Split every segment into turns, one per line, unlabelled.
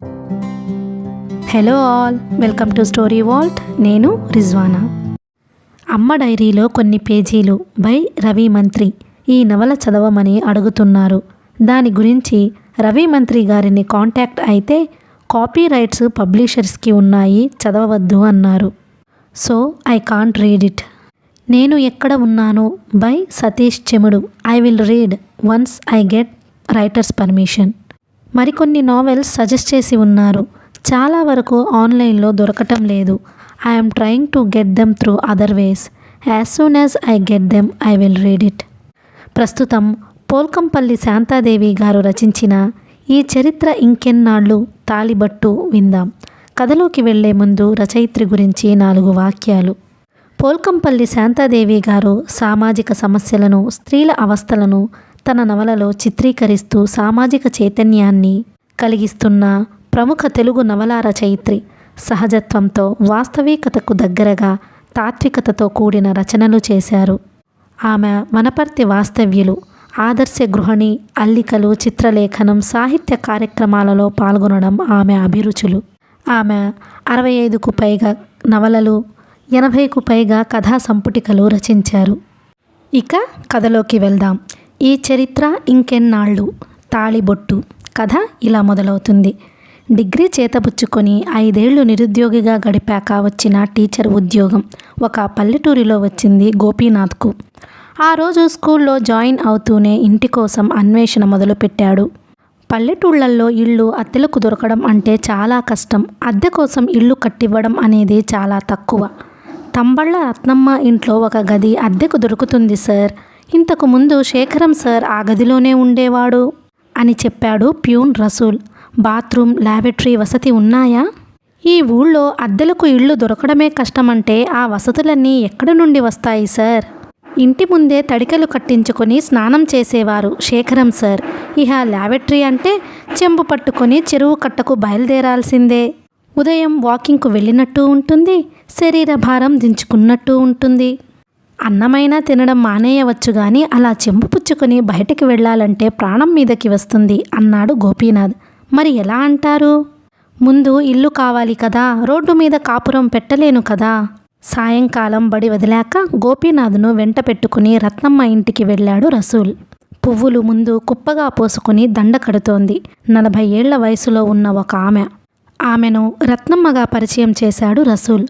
Hello all, welcome to story Walt. నేను రిజ్వానా. అమ్మ డైరీలో కొన్ని పేజీలు బై రవి మంత్రి. ఈ నవల చదవమని అడుగుతున్నారు. దాని గురించి రవి మంత్రి గారిని కాంటాక్ట్ అయితే కాపీ రైట్స్ పబ్లిషర్స్కి ఉన్నాయి, చదవవద్దు అన్నారు. So I can't read it. నేను ఎక్కడ ఉన్నాను బై Satish Chemudu. I will read once I get writer's permission. మరికొన్ని నావెల్స్ సజెస్ట్ చేసి ఉన్నారు. చాలా వరకు ఆన్లైన్లో దొరకటం లేదు. I'm trying to get them through other ways. As soon as I get them I will read it. ప్రస్తుతం పోల్కంపల్లి శాంతాదేవి గారు రచించిన ఈ చరిత్ర ఇంకెన్నాళ్ళు తాలిబట్టు విందాం. కథలోకి వెళ్లే ముందు రచయిత్రి గురించి 4 వాక్యాలు. పోల్కంపల్లి శాంతాదేవి గారు సామాజిక సమస్యలను, స్త్రీల అవస్థలను తన నవలలో చిత్రీకరిస్తూ సామాజిక చైతన్యాన్ని కలిగిస్తున్న ప్రముఖ తెలుగు నవలా రచయిత్రి. సహజత్వంతో, వాస్తవికతకు దగ్గరగా తాత్వికతతో కూడిన రచనలు చేశారు. ఆమె వనపర్తి వాస్తవ్యులు. ఆదర్శ గృహిణి. అల్లికలు, చిత్రలేఖనం, సాహిత్య కార్యక్రమాలలో పాల్గొనడం ఆమె అభిరుచులు. ఆమె 65కు పైగా నవలలు, 80కు పైగా కథా సంపుటికలు రచించారు. ఇక కథలోకి వెళ్దాం. ఈ చరిత్ర ఇంకెన్నాళ్ళు తాళిబొట్టు. కథ ఇలా మొదలవుతుంది. డిగ్రీ చేతబుచ్చుకొని 5 ఏళ్లు నిరుద్యోగిగా గడిపాక వచ్చిన టీచర్ ఉద్యోగం ఒక పల్లెటూరిలో వచ్చింది గోపీనాథ్కు. ఆ రోజు స్కూల్లో జాయిన్ అవుతూనే ఇంటి కోసం అన్వేషణ మొదలుపెట్టాడు. పల్లెటూళ్లల్లో ఇళ్ళు అద్దెలకు దొరకడం అంటే చాలా కష్టం. అద్దె కోసం ఇల్లు కట్టివ్వడం అనేది చాలా తక్కువ. తంబళ్ళ రత్నమ్మ ఇంట్లో ఒక గది అద్దెకు దొరుకుతుంది సార్. ఇంతకు ముందు శేఖరం సార్ ఆ గదిలోనే ఉండేవాడు అని చెప్పాడు ప్యూన్ రసూల్. బాత్రూమ్, ల్యాబరేటరీ వసతి ఉన్నాయా? ఈ ఊళ్ళో అద్దెలకు ఇళ్ళు దొరకడమే కష్టమంటే ఆ వసతులన్నీ ఎక్కడి నుండి వస్తాయి సార్? ఇంటి ముందే తడికలు కట్టించుకొని స్నానం చేసేవారు శేఖరం సార్. ఇహ ల్యాబరేటరీ అంటే చెంబు పట్టుకొని చెరువు కట్టకు బయలుదేరాల్సిందే. ఉదయం వాకింగ్కు వెళ్ళినట్టు ఉంటుంది, శరీర భారం దించుకున్నట్టు ఉంటుంది. అన్నమైనా తినడం మానేయవచ్చు గాని అలా చెంబు పుచ్చుకొని బయటికి వెళ్ళాలంటే ప్రాణం మీదకి వస్తుంది అన్నాడు గోపీనాథ్. మరి ఎలా అంటారు? ముందు ఇల్లు కావాలి కదా, రోడ్డు మీద కాపురం పెట్టలేను కదా. సాయంకాలం బడి వదిలాక గోపీనాథ్ను వెంట పెట్టుకుని రత్నమ్మ ఇంటికి వెళ్ళాడు రసూల్. పువ్వులు ముందు కుప్పగా పోసుకుని దండ కడుతోంది. 40 ఏళ్ల వయసులో ఉన్న ఒక ఆమెను రత్నమ్మగా పరిచయం చేశాడు రసూల్.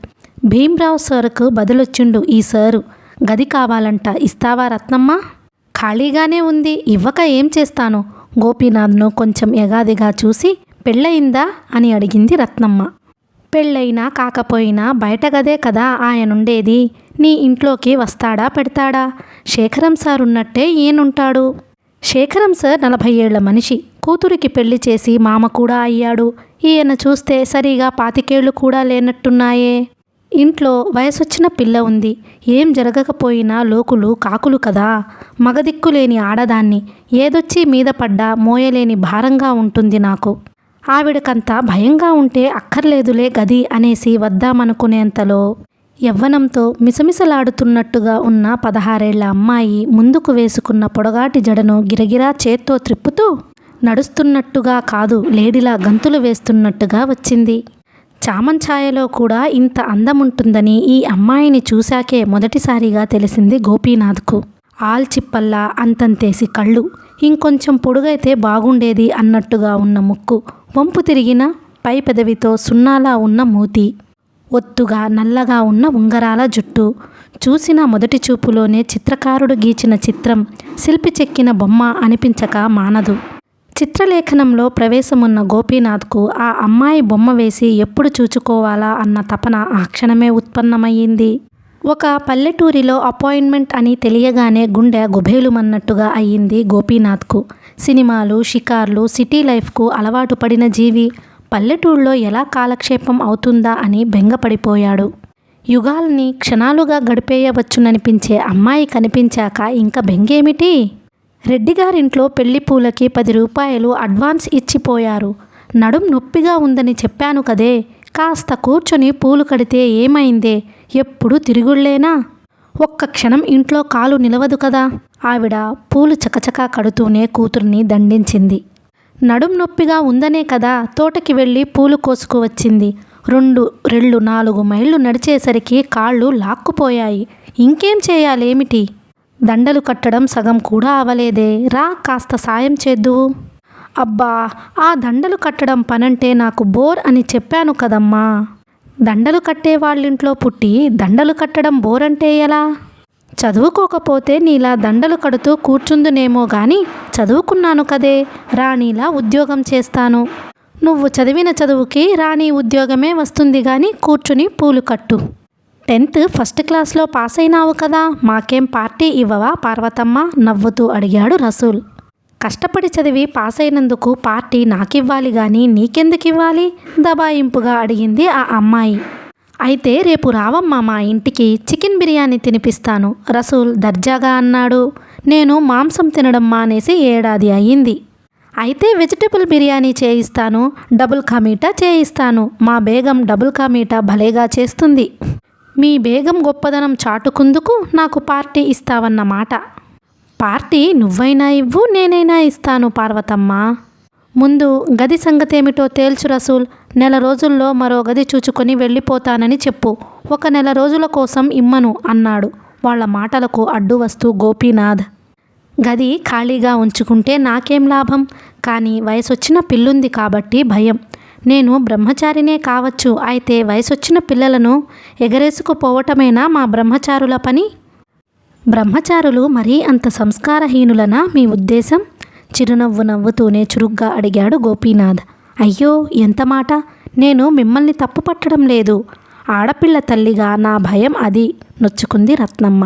భీమ్రావు సార్కు బదులొచ్చిండు ఈ సారు. గది కావాలంట, ఇస్తావా రత్నమ్మ? ఖాళీగానే ఉంది, ఇవ్వక ఏం చేస్తాను? గోపీనాథ్ను కొంచెం ఎగాదిగా చూసి పెళ్ళయిందా అని అడిగింది రత్నమ్మ. పెళ్ళైనా కాకపోయినా బయట గదే కదా ఆయనుండేది. నీ ఇంట్లోకి వస్తాడా పెడతాడా? శేఖరం సార్ ఉన్నట్టే ఈయనుంటాడు. శేఖరం సార్ 40 ఏళ్ల మనిషి. కూతురికి పెళ్లి చేసి మామ కూడా అయ్యాడు. ఈయన చూస్తే సరిగా 25 ఏళ్లు కూడా లేనట్టున్నాయే. ఇంట్లో వయసొచ్చిన పిల్ల ఉంది. ఏం జరగకపోయినా లోకులు కాకులు కదా. మగదిక్కులేని ఆడదాన్ని. ఏదొచ్చి మీద పడ్డా మోయలేని భారంగా ఉంటుంది నాకు. ఆవిడకంతా భయంగా ఉంటే అక్కర్లేదులే గది అనేసి వద్దామనుకునేంతలో యవ్వనంతో మిసమిసలాడుతున్నట్టుగా ఉన్న 16 ఏళ్ల అమ్మాయి ముందుకు వేసుకున్న పొడగాటి జడను గిరగిరా చేత్తో త్రిప్పుతూ నడుస్తున్నట్టుగా కాదు, లేడిలా గంతులు వేస్తున్నట్టుగా వచ్చింది. చామంఛాయలో కూడా ఇంత అందముంటుందని ఈ అమ్మాయిని చూశాకే మొదటిసారిగా తెలిసింది గోపీనాథ్కు. ఆల్చిప్పల్లా అంతంతేసి కళ్ళు, ఇంకొంచెం పొడుగైతే బాగుండేది అన్నట్టుగా ఉన్న ముక్కు, వంపు తిరిగిన పై పెదవితో సున్నాలా ఉన్న మూతి, ఒత్తుగా నల్లగా ఉన్న ఉంగరాల జుట్టు. చూసిన మొదటి చూపులోనే చిత్రకారుడు గీచిన చిత్రం, శిల్పి చెక్కిన బొమ్మ అనిపించక మానదు. చిత్రలేఖనంలో ప్రవేశమున్న గోపీనాథ్కు ఆ అమ్మాయి బొమ్మ వేసి ఎప్పుడు చూచుకోవాలా అన్న తపన ఆ క్షణమే ఉత్పన్నమయ్యింది. ఒక పల్లెటూరిలో అపాయింట్మెంట్ అని తెలియగానే గుండె గుబేలుమన్నట్టుగా అయ్యింది గోపీనాథ్కు. సినిమాలు, షికార్లు, సిటీ లైఫ్కు అలవాటు పడిన జీవి పల్లెటూరులో ఎలా కాలక్షేపం అవుతుందా అని బెంగపడిపోయాడు. యుగాల్ని క్షణాలుగా గడిపేయవచ్చుననిపించే అమ్మాయి కనిపించాక ఇంకా బెంగేమిటి? రెడ్డిగారింట్లో పెళ్లి పూలకి 10 రూపాయలు అడ్వాన్స్ ఇచ్చిపోయారు. నడుం నొప్పిగా ఉందని చెప్పాను కదే, కాస్త కూర్చొని పూలు కడితే ఏమైందే? ఎప్పుడు తిరుగుళ్లేనా? ఒక్క క్షణం ఇంట్లో కాలు నిలవదు కదా. ఆవిడ పూలు చకచకా కడుతూనే కూతుర్ని దండించింది. నడుం నొప్పిగా ఉందనే కదా తోటకి వెళ్ళి పూలు కోసుకువచ్చింది. 4 మైళ్ళు నడిచేసరికి కాళ్ళు లాక్కుపోయాయి. ఇంకేం చేయాలేమిటి? దండలు కట్టడం సగం కూడా అవలేదే, రా కాస్త సాయం చేద్దువు. అబ్బా, ఆ దండలు కట్టడం పనంటే నాకు బోర్ అని చెప్పాను కదమ్మా. దండలు కట్టే వాళ్ళింట్లో పుట్టి దండలు కట్టడం బోర్ అంటే ఎలా? చదువుకోకపోతే నీలా దండలు కడుతూ కూర్చుందునేమో గాని చదువుకున్నాను కదే, రాణిలా ఉద్యోగం చేస్తాను. నువ్వు చదివిన చదువుకి రాణి ఉద్యోగమే వస్తుంది గాని కూర్చుని పూలు కట్టు. 10th ఫస్ట్ క్లాస్లో పాస్ అయినావు కదా, మాకేం పార్టీ ఇవ్వవా పార్వతమ్మ? నవ్వుతూ అడిగాడు రసూల్. కష్టపడి చదివి పాస్ అయినందుకు పార్టీ నాకివ్వాలి గాని నీకెందుకు ఇవ్వాలి? దబాయింపుగా అడిగింది ఆ అమ్మాయి. అయితే రేపు రావమ్మా మా ఇంటికి, చికెన్ బిర్యానీ తినిపిస్తాను రసూల్ దర్జాగా అన్నాడు. నేను మాంసం తినడం మానేసి 1 ఏడాది అయ్యింది. అయితే వెజిటబుల్ బిర్యానీ చేయిస్తాను, డబుల్ కా మీఠా చేయిస్తాను. మా బేగం డబుల్ కా మీఠా భలేగా చేస్తుంది. మీ బేగం గొప్పదనం చాటుకుందుకు నాకు పార్టీ ఇస్తావన్నమాట. పార్టీ నువ్వైనా ఇవ్వు, నేనైనా ఇస్తాను పార్వతమ్మ. ముందు గది సంగతేమిటో తేల్చు రసూల్. 1 నెల రోజుల్లో మరో గది చూచుకొని వెళ్ళిపోతానని చెప్పు. 1 నెల రోజుల కోసం ఇమ్మను అన్నాడు వాళ్ళ మాటలకు అడ్డు వస్తూ గోపీనాథ్. గది ఖాళీగా ఉంచుకుంటే నాకేం లాభం? కానీ వయసొచ్చిన పిల్లుంది కాబట్టి భయం. నేను బ్రహ్మచారినే కావచ్చు, అయితే వయసొచ్చిన పిల్లలను ఎగరేసుకుపోవటమేనా మా బ్రహ్మచారుల పని? బ్రహ్మచారులు మరీ అంత సంస్కారహీనులనా మీ ఉద్దేశం? చిరునవ్వు నవ్వుతూనే చురుగ్గా అడిగాడు గోపీనాథ్. అయ్యో, ఎంత మాట! నేను మిమ్మల్ని తప్పు పట్టడం లేదు. ఆడపిల్ల తల్లిగా నా భయం అది, నొచ్చుకుంది రత్నమ్మ.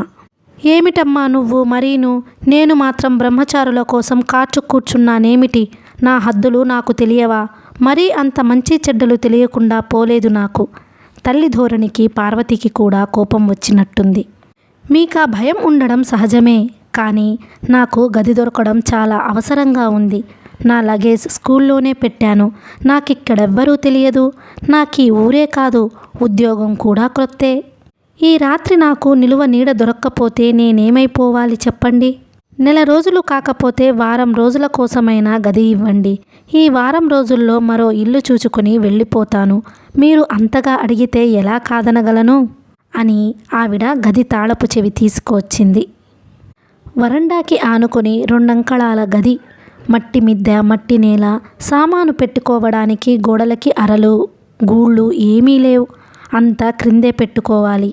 ఏమిటమ్మా నువ్వు మరీను? నేను మాత్రం బ్రహ్మచారుల కోసం కార్చు కూర్చున్నానేమిటి? నా హద్దులు నాకు తెలియవా? మరీ అంత మంచి చెడ్డలు తెలియకుండా పోలేదు నాకు. తల్లి ధోరణికి పార్వతికి కూడా కోపం వచ్చినట్టుంది. మీకా భయం ఉండడం సహజమే, కానీ నాకు గది దొరకడం చాలా అవసరంగా ఉంది. నా లగేజ్ స్కూల్లోనే పెట్టాను. నాకిక్కడెవ్వరూ తెలియదు. నాకీ ఊరే కాదు, ఉద్యోగం కూడా క్రొత్తే. ఈ రాత్రి నాకు నిలువ నీడ దొరక్కపోతే నేనేమైపోవాలి చెప్పండి? 1 నెల రోజులు కాకపోతే వారం రోజుల కోసమైనా గది ఇవ్వండి. ఈ వారం రోజుల్లో మరో ఇల్లు చూచుకొని వెళ్ళిపోతాను. మీరు అంతగా అడిగితే ఎలా కాదనగలను అని ఆవిడ గది తాళపు చెవి తీసుకువచ్చింది. వరండాకి ఆనుకొని 2 అంకళాల గది. మట్టి మిద్దె, మట్టి నేల, సామాను పెట్టుకోవడానికి గోడలకి అరలు గూళ్ళు ఏమీ లేవు. అంతా క్రిందే పెట్టుకోవాలి.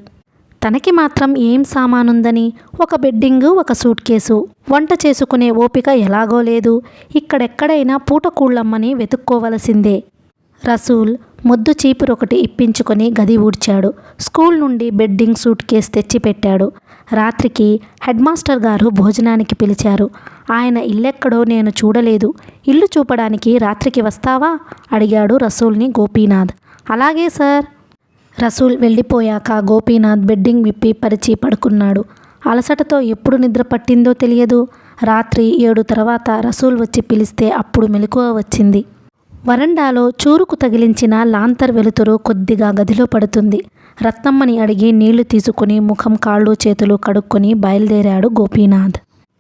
తనకి మాత్రం ఏం సామానుందని? 1 బెడ్డింగు, 1 సూట్ కేసు. వంట చేసుకునే ఓపిక ఎలాగో లేదు. ఇక్కడెక్కడైనా పూటకూళ్ళమ్మని వెతుక్కోవలసిందే. రసూల్ మొద్దు చీపురొకటి ఇప్పించుకొని గది ఊడ్చాడు. స్కూల్ నుండి బెడ్డింగ్, సూట్ కేస్ తెచ్చిపెట్టాడు. రాత్రికి హెడ్ మాస్టర్ గారు భోజనానికి పిలిచారు. ఆయన ఇల్లెక్కడో నేను చూడలేదు. ఇల్లు చూపడానికి రాత్రికి వస్తావా? అడిగాడు రసూల్ని గోపీనాథ్. అలాగే సార్. రసూల్ వెళ్ళిపోయాక గోపీనాథ్ బెడ్డింగ్ విప్పి పరిచి పడుకున్నాడు. అలసటతో ఎప్పుడు నిద్ర పట్టిందో తెలియదు. రాత్రి 7 తర్వాత రసూల్ వచ్చి పిలిస్తే అప్పుడు మెలకువ వచ్చింది. వరండాలో చూరుకు తగిలించిన లాంతర్ వెలుతురు కొద్దిగా గదిలో పడుతుంది. రత్నమ్మని అడిగి నీళ్లు తీసుకుని ముఖం, కాళ్ళు, చేతులు కడుక్కొని బయలుదేరాడు గోపీనాథ్.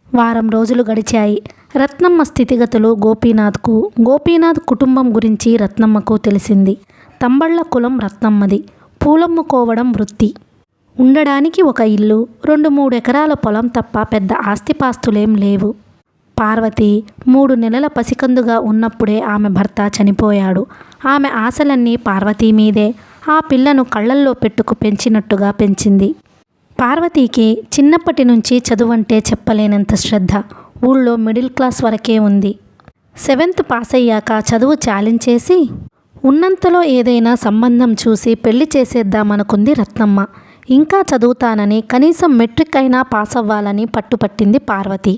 వారం రోజులు గడిచాయి. రత్నమ్మ స్థితిగతులు గోపీనాథ్ కుటుంబం గురించి రత్నమ్మకు తెలిసింది. తంబళ్ల కులం రత్నమ్మది. పూలమ్ముకోవడం వృత్తి. ఉండడానికి 1 ఇల్లు, 2-3 ఎకరాల పొలం తప్ప పెద్ద ఆస్తిపాస్తులేం లేవు. పార్వతి 3 నెలల పసికందుగా ఉన్నప్పుడే ఆమె భర్త చనిపోయాడు. ఆమె ఆశలన్నీ పార్వతీ మీదే. ఆ పిల్లను కళ్ళల్లో పెట్టుకు పెంచినట్టుగా పెంచింది. పార్వతీకి చిన్నప్పటి నుంచి చదువంటే చెప్పలేనంత శ్రద్ధ. ఊళ్ళో మిడిల్ క్లాస్ వరకే ఉంది. 7th పాస్ అయ్యాక చదువు చాలించేసి ఉన్నంతలో ఏదైనా సంబంధం చూసి పెళ్లి చేసేద్దామనుకుంది రత్నమ్మ. ఇంకా చదువుతానని, కనీసం మెట్రిక్ అయినా పాస్ అవ్వాలని పట్టుపట్టింది పార్వతి.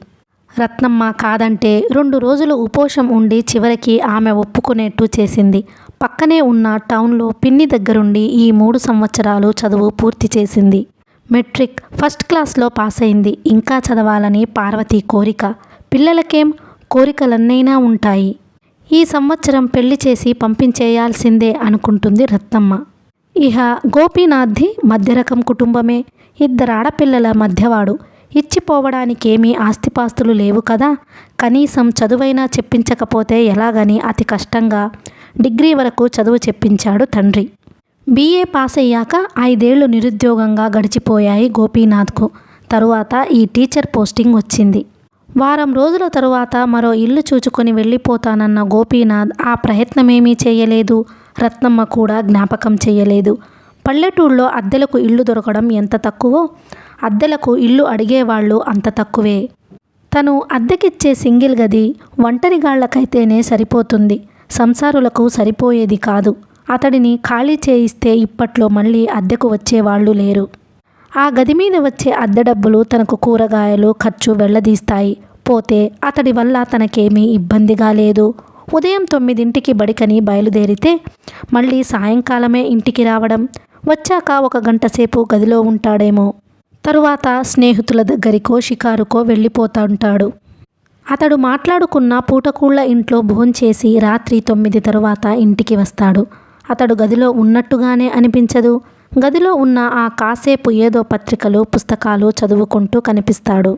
రత్నమ్మ కాదంటే 2 రోజులు ఉపోషం ఉండి చివరికి ఆమె ఒప్పుకునేట్టు చేసింది. పక్కనే ఉన్న టౌన్లో పిన్ని దగ్గరుండి ఈ 3 సంవత్సరాలు చదువు పూర్తి చేసింది. మెట్రిక్ ఫస్ట్ క్లాస్లో పాస్ అయింది. ఇంకా చదవాలని పార్వతి కోరిక. పిల్లలకేం కోరికలన్నైనా ఉంటాయి. ఈ సంవత్సరం పెళ్లి చేసి పంపించేయాల్సిందే అనుకుంటుంది రత్నమ్మ. ఇహ గోపీనాథ్ది మధ్యరకం కుటుంబమే. 2 ఆడపిల్లల మధ్యవాడు. ఇచ్చిపోవడానికేమీ ఆస్తిపాస్తులు లేవు కదా, కనీసం చదువైనా చెప్పించకపోతే ఎలాగని అతి కష్టంగా డిగ్రీ వరకు చదువు చెప్పించాడు తండ్రి. BA పాస్ అయ్యాక 5 ఏళ్లు నిరుద్యోగంగా గడిచిపోయాయి గోపీనాథ్కు. తరువాత ఈ టీచర్ పోస్టింగ్ వచ్చింది. వారం రోజుల తరువాత మరో ఇల్లు చూచుకొని వెళ్ళిపోతానన్న గోపీనాథ్ ఆ ప్రయత్నమేమీ చేయలేదు. రత్నమ్మ కూడా జ్ఞాపకం చేయలేదు. పల్లెటూళ్ళలో అద్దెలకు ఇల్లు దొరకడం ఎంత తక్కువో, అద్దెలకు ఇల్లు అడిగేవాళ్ళు అంత తక్కువే. తను అద్దెకిచ్చే సింగిల్ గది ఒంటరిగాళ్లకైతేనే సరిపోతుంది, సంసారులకు సరిపోయేది కాదు. అతడిని ఖాళీ చేయిస్తే ఇప్పట్లో మళ్ళీ అద్దెకు వచ్చేవాళ్లు లేరు. ఆ గది మీద వచ్చే అద్దె డబ్బులు తనకు కూరగాయలు ఖర్చు వెళ్లదీస్తాయి. పోతే అతడి వల్ల తనకేమీ ఇబ్బందిగా లేదు. ఉదయం 9ంటికి బడికని బయలుదేరితే మళ్ళీ సాయంకాలమే ఇంటికి రావడం. వచ్చాక 1 గంట సేపు గదిలో ఉంటాడేమో. తరువాత స్నేహితుల దగ్గరికో షికారుకో వెళ్ళిపోతుంటాడు. అతడు మాట్లాడుకున్న పూటకూళ్ళ ఇంట్లో భోంచేసి రాత్రి 9 తరువాత ఇంటికి వస్తాడు. అతడు గదిలో ఉన్నట్టుగానే అనిపించదు. గదిలో ఉన్న ఆ కాసేపు ఏదో పత్రికలు పుస్తకాలు చదువుకుంటూ కనిపిస్తాడు.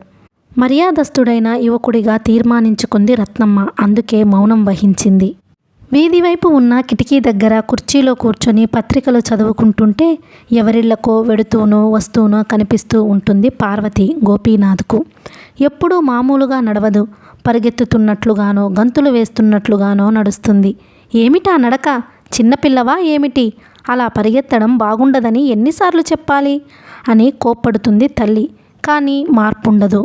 మర్యాదస్తుడైన యువకుడిగా తీర్మానించుకుంది రత్నమ్మ. అందుకే మౌనం వహించింది. వీధి వైపు ఉన్న కిటికీ దగ్గర కుర్చీలో కూర్చొని పత్రికలు చదువుకుంటుంటే ఎవరిళ్లకో వెడుతూనో వస్తూనో కనిపిస్తూ ఉంటుంది పార్వతి గోపీనాథ్కు. ఎప్పుడూ మామూలుగా నడవదు. పరిగెత్తుతున్నట్లుగానో గంతులు వేస్తున్నట్లుగానో నడుస్తుంది. ఏమిటా నడక? చిన్నపిల్లవా ఏమిటి? అలా పరిగెత్తడం బాగుండదని ఎన్నిసార్లు చెప్పాలి అని కోప్పడుతుంది తల్లి. కానీ మార్పుండదు.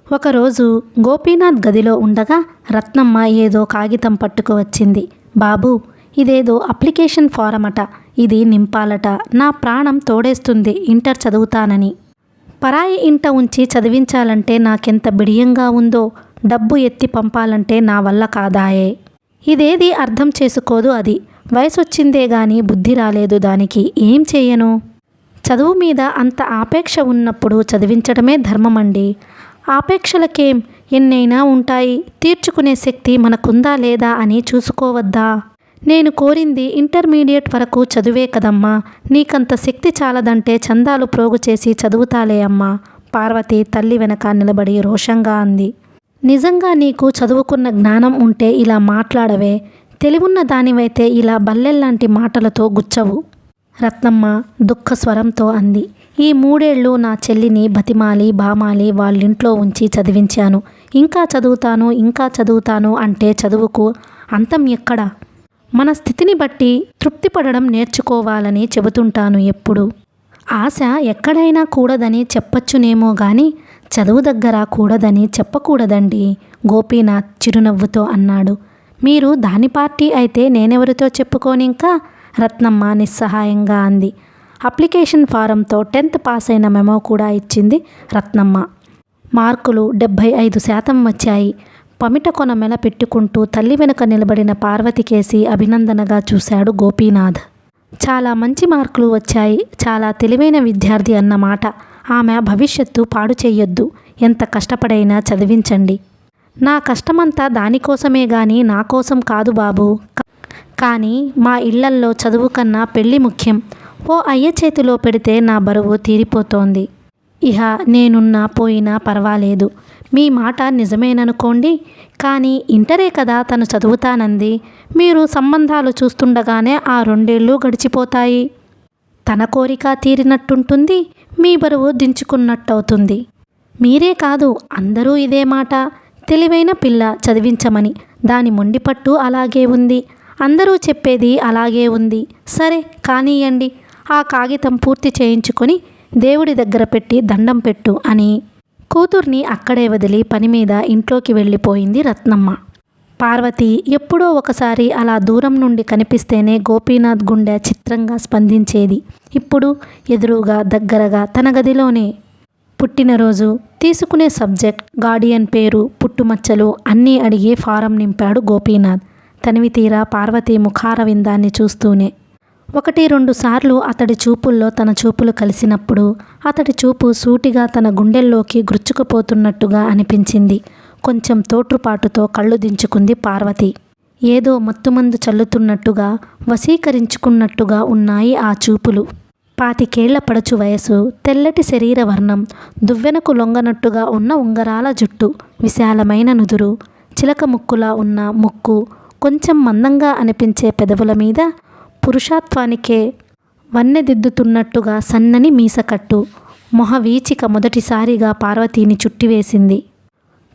ఒకరోజు గోపీనాథ్ గదిలో ఉండగా రత్నమ్మ ఏదో కాగితం పట్టుకు వచ్చింది. బాబూ, ఇదేదో అప్లికేషన్ ఫారం అట, ఇది నింపాలట. నా ప్రాణం తోడేస్తుంది ఇంటర్ చదువుతానని. పరాయి ఇంట ఉంచి చదివించాలంటే నాకెంత బిడియంగా ఉందో. డబ్బు ఎత్తి పంపాలంటే నా వల్ల కాదాయే. ఇదేది అర్థం చేసుకోదు అది. వయసొచ్చిందే గాని బుద్ధి రాలేదు దానికి. ఏం చేయను? చదువు మీద అంత ఆపేక్ష ఉన్నప్పుడు చదివించడమే ధర్మమండి. ఆపేక్షలకేం ఎన్నైనా ఉంటాయి. తీర్చుకునే శక్తి మనకుందా లేదా అని చూసుకోవద్దా? నేను కోరింది ఇంటర్మీడియట్ వరకు చదువే కదమ్మా. నీకంత శక్తి చాలదంటే చందాలు ప్రోగు చేసి చదువుతాలే అమ్మా. పార్వతి తల్లి వెనక నిలబడి రోషంగా అంది. నిజంగా నీకు చదువుకున్న జ్ఞానం ఉంటే ఇలా మాట్లాడవే. తెలివున్న దానివైతే ఇలా బల్లెల్లాంటి మాటలతో గుచ్చవు. రత్నమ్మ దుఃఖ స్వరంతో అంది. ఈ 3 ఏళ్ళు నా చెల్లిని బతిమాలి బామాలి వాళ్ళింట్లో ఉంచి చదివించాను. ఇంకా చదువుతాను అంటే చదువుకు అంతం ఎక్కడా? మన స్థితిని బట్టి తృప్తిపడడం నేర్చుకోవాలని చెబుతుంటాను ఎప్పుడు. ఆశ ఎక్కడైనా కూడదని చెప్పచ్చునేమో గాని చదువు దగ్గర కూడదని చెప్పకూడదండి, గోపీనాథ్ చిరునవ్వుతో అన్నాడు. మీరు దాని పార్టీ అయితే నేనెవరితో చెప్పుకోనింకా? రత్నమ్మ నిస్సహాయంగా అంది. అప్లికేషన్ ఫారంతో 10th పాస్ అయిన మెమో కూడా ఇచ్చింది రత్నమ్మ. మార్కులు 75% వచ్చాయి. పమిట కొన మెల పెట్టుకుంటూ తల్లి వెనుక నిలబడిన పార్వతికేసి అభినందనగా చూశాడు గోపీనాథ్. చాలా మంచి మార్కులు వచ్చాయి. చాలా తెలివైన విద్యార్థి అన్నమాట. ఆమె భవిష్యత్తు పాడు చెయ్యొద్దు. ఎంత కష్టపడైనా చదివించండి. నా కష్టమంతా దానికోసమే గాని నా కోసం కాదు బాబు. కానీ మా ఇళ్లల్లో చదువు కన్నా పెళ్ళి ముఖ్యం. ఓ అయ్య చేతిలో పెడితే నా బరువు తీరిపోతోంది. ఇహ నేనున్నా పోయినా పర్వాలేదు. మీ మాట నిజమేననుకోండి. కానీ ఇంటరే కదా తను చదువుతానంది. మీరు సంబంధాలు చూస్తుండగానే ఆ 2 ఏళ్ళు గడిచిపోతాయి. తన కోరిక తీరినట్టుంటుంది, మీ బరువు దించుకున్నట్టవుతుంది. మీరే కాదు అందరూ ఇదే మాట. తెలివైన పిల్ల చదివించమని. దాని మొండిపట్టు అలాగే ఉంది. అందరూ చెప్పేది అలాగే ఉంది. సరే కానీయండి. ఆ కాగితం పూర్తి చేయించుకొని దేవుడి దగ్గర పెట్టి దండం పెట్టు అని కూతుర్ని అక్కడే వదిలి పని మీద ఇంట్లోకి వెళ్ళిపోయింది రత్నమ్మ. పార్వతి ఎప్పుడో ఒకసారి అలా దూరం నుండి కనిపిస్తేనే గోపీనాథ్ గుండె చిత్రంగా స్పందించేది. ఇప్పుడు ఎదురుగా దగ్గరగా తన గదిలోనే. పుట్టినరోజు, తీసుకునే సబ్జెక్ట్, గార్డియన్ పేరు, పుట్టుమచ్చలు అన్నీ అడిగి ఫారం నింపాడు గోపీనాథ్. తనివి తీరా పార్వతి ముఖారవిందాన్ని చూస్తూనే. 1-2 సార్లు అతడి చూపుల్లో తన చూపులు కలిసినప్పుడు అతడి చూపు సూటిగా తన గుండెల్లోకి గుచ్చుకుపోతున్నట్టుగా అనిపించింది. కొంచెం తోట్రుపాటుతో కళ్ళు దించుకుంది పార్వతి. ఏదో మత్తుమందు చల్లుతున్నట్టుగా వశీకరించుకున్నట్టుగా ఉన్నాయి ఆ చూపులు. పాతికేళ్ల పడుచు వయసు, తెల్లటి శరీర వర్ణం, దువ్వెనకు లొంగనట్టుగా ఉన్న ఉంగరాల జుట్టు, విశాలమైన నుదురు, చిలక ముక్కులా ఉన్న ముక్కు, కొంచెం మందంగా అనిపించే పెదవుల మీద పురుషత్వానికే వన్నెదిద్దుతున్నట్టుగా సన్నని మీసకట్టు. మొహవీచిక మొదటిసారిగా పార్వతీని చుట్టివేసింది.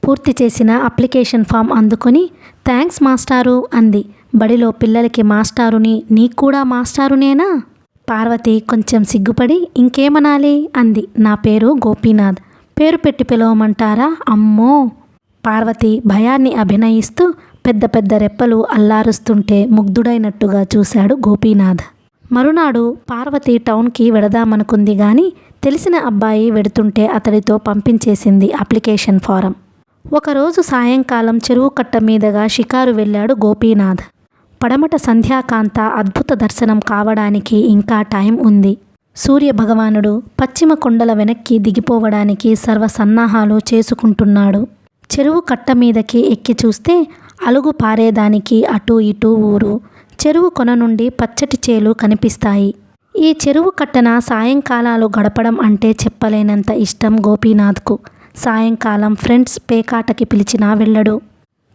పూర్తి చేసిన అప్లికేషన్ ఫామ్ అందుకొని థ్యాంక్స్ మాస్టారు అంది. బడిలో పిల్లలకి మాస్టారుని, నీకు కూడా మాస్టారునేనా? పార్వతి కొంచెం సిగ్గుపడి ఇంకేమనాలి అంది. నా పేరు గోపీనాథ్. పేరు పెట్టి పిలవమంటారా? అమ్మో! పార్వతి భయాన్ని అభినయిస్తూ పెద్ద పెద్ద రెప్పలు అల్లారుస్తుంటే ముగ్ధుడైనట్టుగా చూశాడు గోపీనాథ్. మరునాడు పార్వతి టౌన్కి వెడదామనుకుంది గాని తెలిసిన అబ్బాయి వెడుతుంటే అతడితో పంపించేసింది అప్లికేషన్ ఫారం. ఒకరోజు సాయంకాలం చెరువు కట్ట మీదుగా షికారు వెళ్ళాడు గోపీనాథ్. పడమట సంధ్యాకాంత అద్భుత దర్శనం కావడానికి ఇంకా టైం ఉంది. సూర్యభగవానుడు పశ్చిమ కొండల వెనక్కి దిగిపోవడానికి సర్వసన్నాహాలు చేసుకుంటున్నాడు. చెరువు కట్ట మీదకి ఎక్కి చూస్తే అలుగు పారేదానికి అటూ ఇటూ ఊరు, చెరువు కొన నుండి పచ్చటి చేలు కనిపిస్తాయి. ఈ చెరువు కట్టన సాయంకాలాలు గడపడం అంటే చెప్పలేనంత ఇష్టం గోపీనాథ్కు. సాయంకాలం ఫ్రెండ్స్ పేకాటకి పిలిచినా వెళ్ళడు.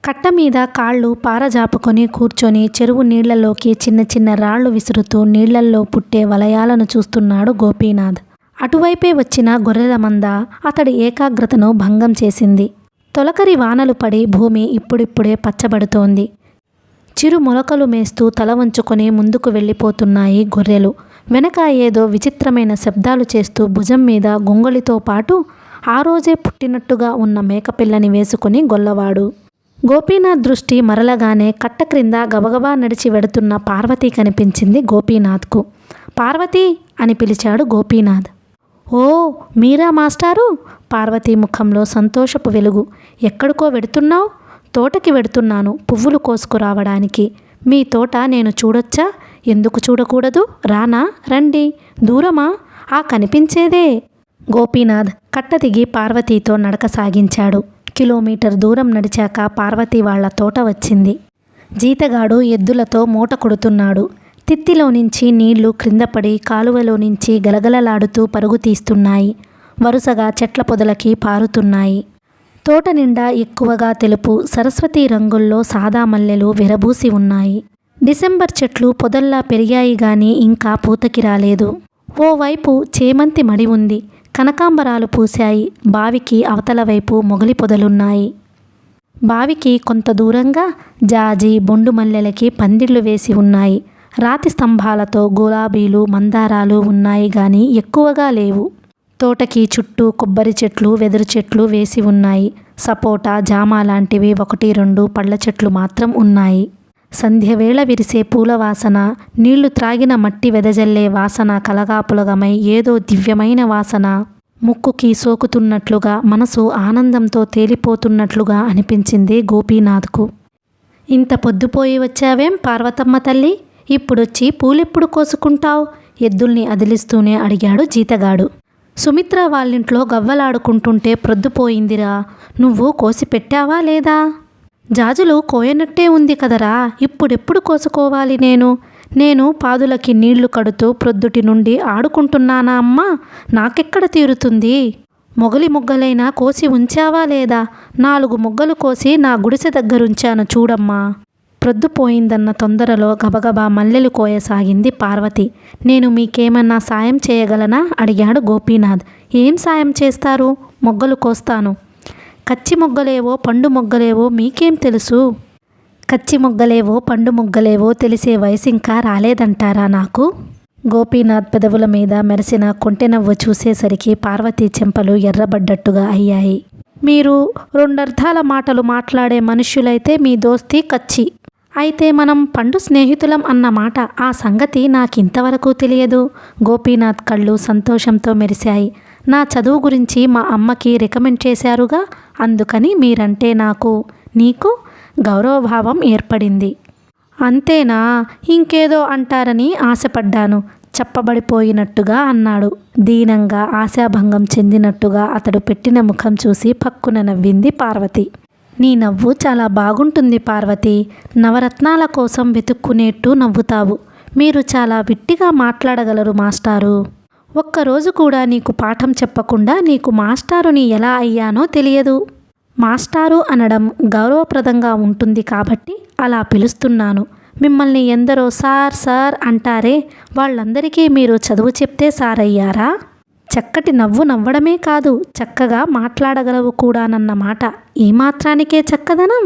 కట్ట మీద కాళ్ళు పారజాపుకొని కూర్చొని చెరువు నీళ్లలోకి చిన్న చిన్న రాళ్లు విసురుతూ నీళ్లల్లో పుట్టే వలయాలను చూస్తున్నాడు గోపీనాథ్. అటువైపే వచ్చిన గొర్రెల మంద అతడి ఏకాగ్రతను భంగం చేసింది. తొలకరి వానలు పడి భూమి ఇప్పుడిప్పుడే పచ్చబడుతోంది. చిరు మొలకలు మేస్తూ తల వంచుకొని ముందుకు వెళ్ళిపోతున్నాయి గొర్రెలు. వెనక ఏదో విచిత్రమైన శబ్దాలు చేస్తూ భుజం మీద గొంగళితో పాటు ఆ రోజే పుట్టినట్టుగా ఉన్న మేకపిల్లని వేసుకుని గొల్లవాడు. గోపీనాథ్ దృష్టి మరలగానే కట్ట క్రింద గబగబా నడిచి వెడుతున్న పార్వతి కనిపించింది గోపీనాథ్కు. పార్వతి అని పిలిచాడు గోపీనాథ్. ఓ మీరా మాస్టారు? పార్వతి ముఖంలో సంతోషపు వెలుగు. ఎక్కడికో వెడుతున్నావు? తోటకి వెడుతున్నాను, పువ్వులు కోసుకురావడానికి. మీ తోట నేను చూడొచ్చా? ఎందుకు చూడకూడదు? రానా? రండి. దూరమా? ఆ కనిపించేదే. గోపీనాథ్ కట్ట దిగి పార్వతీతో నడక సాగించాడు. కిలోమీటర్ దూరం నడిచాక పార్వతి వాళ్ల తోట వచ్చింది. జీతగాడు ఎద్దులతో మూట కొడుతున్నాడు. తిత్తిలో నుంచి నీళ్లు క్రిందపడి కాలువలో నుంచి గలగలలాడుతూ పరుగు తీస్తున్నాయి. వరుసగా చెట్ల పొదలకి పారుతున్నాయి. తోట నిండా ఎక్కువగా తెలుపు సరస్వతీ రంగుల్లో సాదా మల్లెలు విరబూసి ఉన్నాయి. డిసెంబర్ చెట్లు పొదల్లా పెరిగాయి గాని ఇంకా పూతకి రాలేదు. ఓవైపు చేమంతి మడి ఉంది. కనకాంబరాలు పూశాయి. బావికి అవతల వైపు మొగలి పొదలున్నాయి. బావికి కొంత దూరంగా జాజి బొండు మల్లెలకి పందిళ్లు వేసి ఉన్నాయి. రాతి స్తంభాలతో గులాబీలు మందారాలు ఉన్నాయి గాని ఎక్కువగా లేవు. తోటకి చుట్టూ కొబ్బరి చెట్లు వెదురు చెట్లు వేసి ఉన్నాయి. సపోటా జామ లాంటివి 1-2 పళ్ళ చెట్లు మాత్రం ఉన్నాయి. సంధ్యవేళ విరిసే పూల వాసన, నీళ్లు త్రాగిన మట్టి వెదజల్లే వాసన కలగాపులగమై ఏదో దివ్యమైన వాసన ముక్కుకి సోకుతున్నట్లుగా, మనసు ఆనందంతో తేలిపోతున్నట్లుగా అనిపించింది గోపీనాథ్కు. ఇంత పొద్దుపోయి వచ్చావేం పార్వతమ్మ తల్లి? ఇప్పుడొచ్చి పూలెప్పుడు కోసుకుంటావు? ఎద్దుల్ని అదిలిస్తూనే అడిగాడు జీతగాడు. సుమిత్ర వాళ్ళింట్లో గవ్వలాడుకుంటుంటే ప్రొద్దుపోయిందిరా. నువ్వు కోసి పెట్టావా లేదా? జాజులు కోయనట్టే ఉంది కదరా. ఇప్పుడెప్పుడు కోసుకోవాలి నేను పాదులకి నీళ్లు కడుతూ ప్రొద్దుటి నుండి ఆడుకుంటున్నానా అమ్మా? నాకెక్కడ తీరుతుంది? మొగలి ముగ్గలైనా కోసి ఉంచావా లేదా? 4 ముగ్గలు కోసి నా గుడిసె దగ్గరుంచాను చూడమ్మా. ప్రొద్దుపోయిందన్న తొందరలో గబగబా మల్లెలు కోయసాగింది పార్వతి. నేను మీకేమన్నా సాయం చేయగలనా? అడిగాడు గోపీనాథ్. ఏం సాయం చేస్తారు? మొగ్గలు కోస్తాను. కచ్చి మొగ్గలేవో పండు మొగ్గలేవో మీకేం తెలుసు? కచ్చి మొగ్గలేవో పండు మొగ్గలేవో తెలిసే వయసు ఇంకా రాలేదంటారా నాకు? గోపీనాథ్ పెదవుల మీద మెరిసిన కొంటెనవ్వు చూసేసరికి పార్వతి చెంపలు ఎర్రబడ్డట్టుగా అయ్యాయి. మీరు 2 అర్థాల మాటలు మాట్లాడే మనుష్యులైతే మీ దోస్తీ కచ్చి. అయితే మనం పండు స్నేహితులం అన్నమాట. ఆ సంగతి నాకింతవరకు తెలియదు. గోపీనాథ్ కళ్ళు సంతోషంతో మెరిశాయి. నా చదువు గురించి మా అమ్మకి రికమెండ్ చేశారుగా, అందుకని మీరంటే నీకు గౌరవభావం ఏర్పడింది. అంతేనా? ఇంకేదో అంటారని ఆశపడ్డాను. చెప్పబడిపోయినట్టుగా అన్నాడు. దీనంగా ఆశాభంగం చెందినట్టుగా అతడు పెట్టిన ముఖం చూసి పక్కున నవ్వింది పార్వతి. నీ నవ్వు చాలా బాగుంటుంది పార్వతి. నవరత్నాల కోసం వెతుక్కునేట్టు నవ్వుతావు. మీరు చాలా విట్టిగా మాట్లాడగలరు మాస్టారు. ఒక్కరోజు కూడా నీకు పాఠం చెప్పకుండా నీకు మాస్టారుని ఎలా అయ్యానో తెలియదు. మాస్టారు అనడం గౌరవప్రదంగా ఉంటుంది కాబట్టి అలా పిలుస్తున్నాను. మిమ్మల్ని ఎందరో సార్ సార్ అంటారే, వాళ్ళందరికీ మీరు చదువు చెప్తే సార్ అయ్యారా? చక్కటి నవ్వు నవ్వడమే కాదు, చక్కగా మాట్లాడగలవు కూడానన్నమాట. ఈ మాత్రానికే చక్కదనం.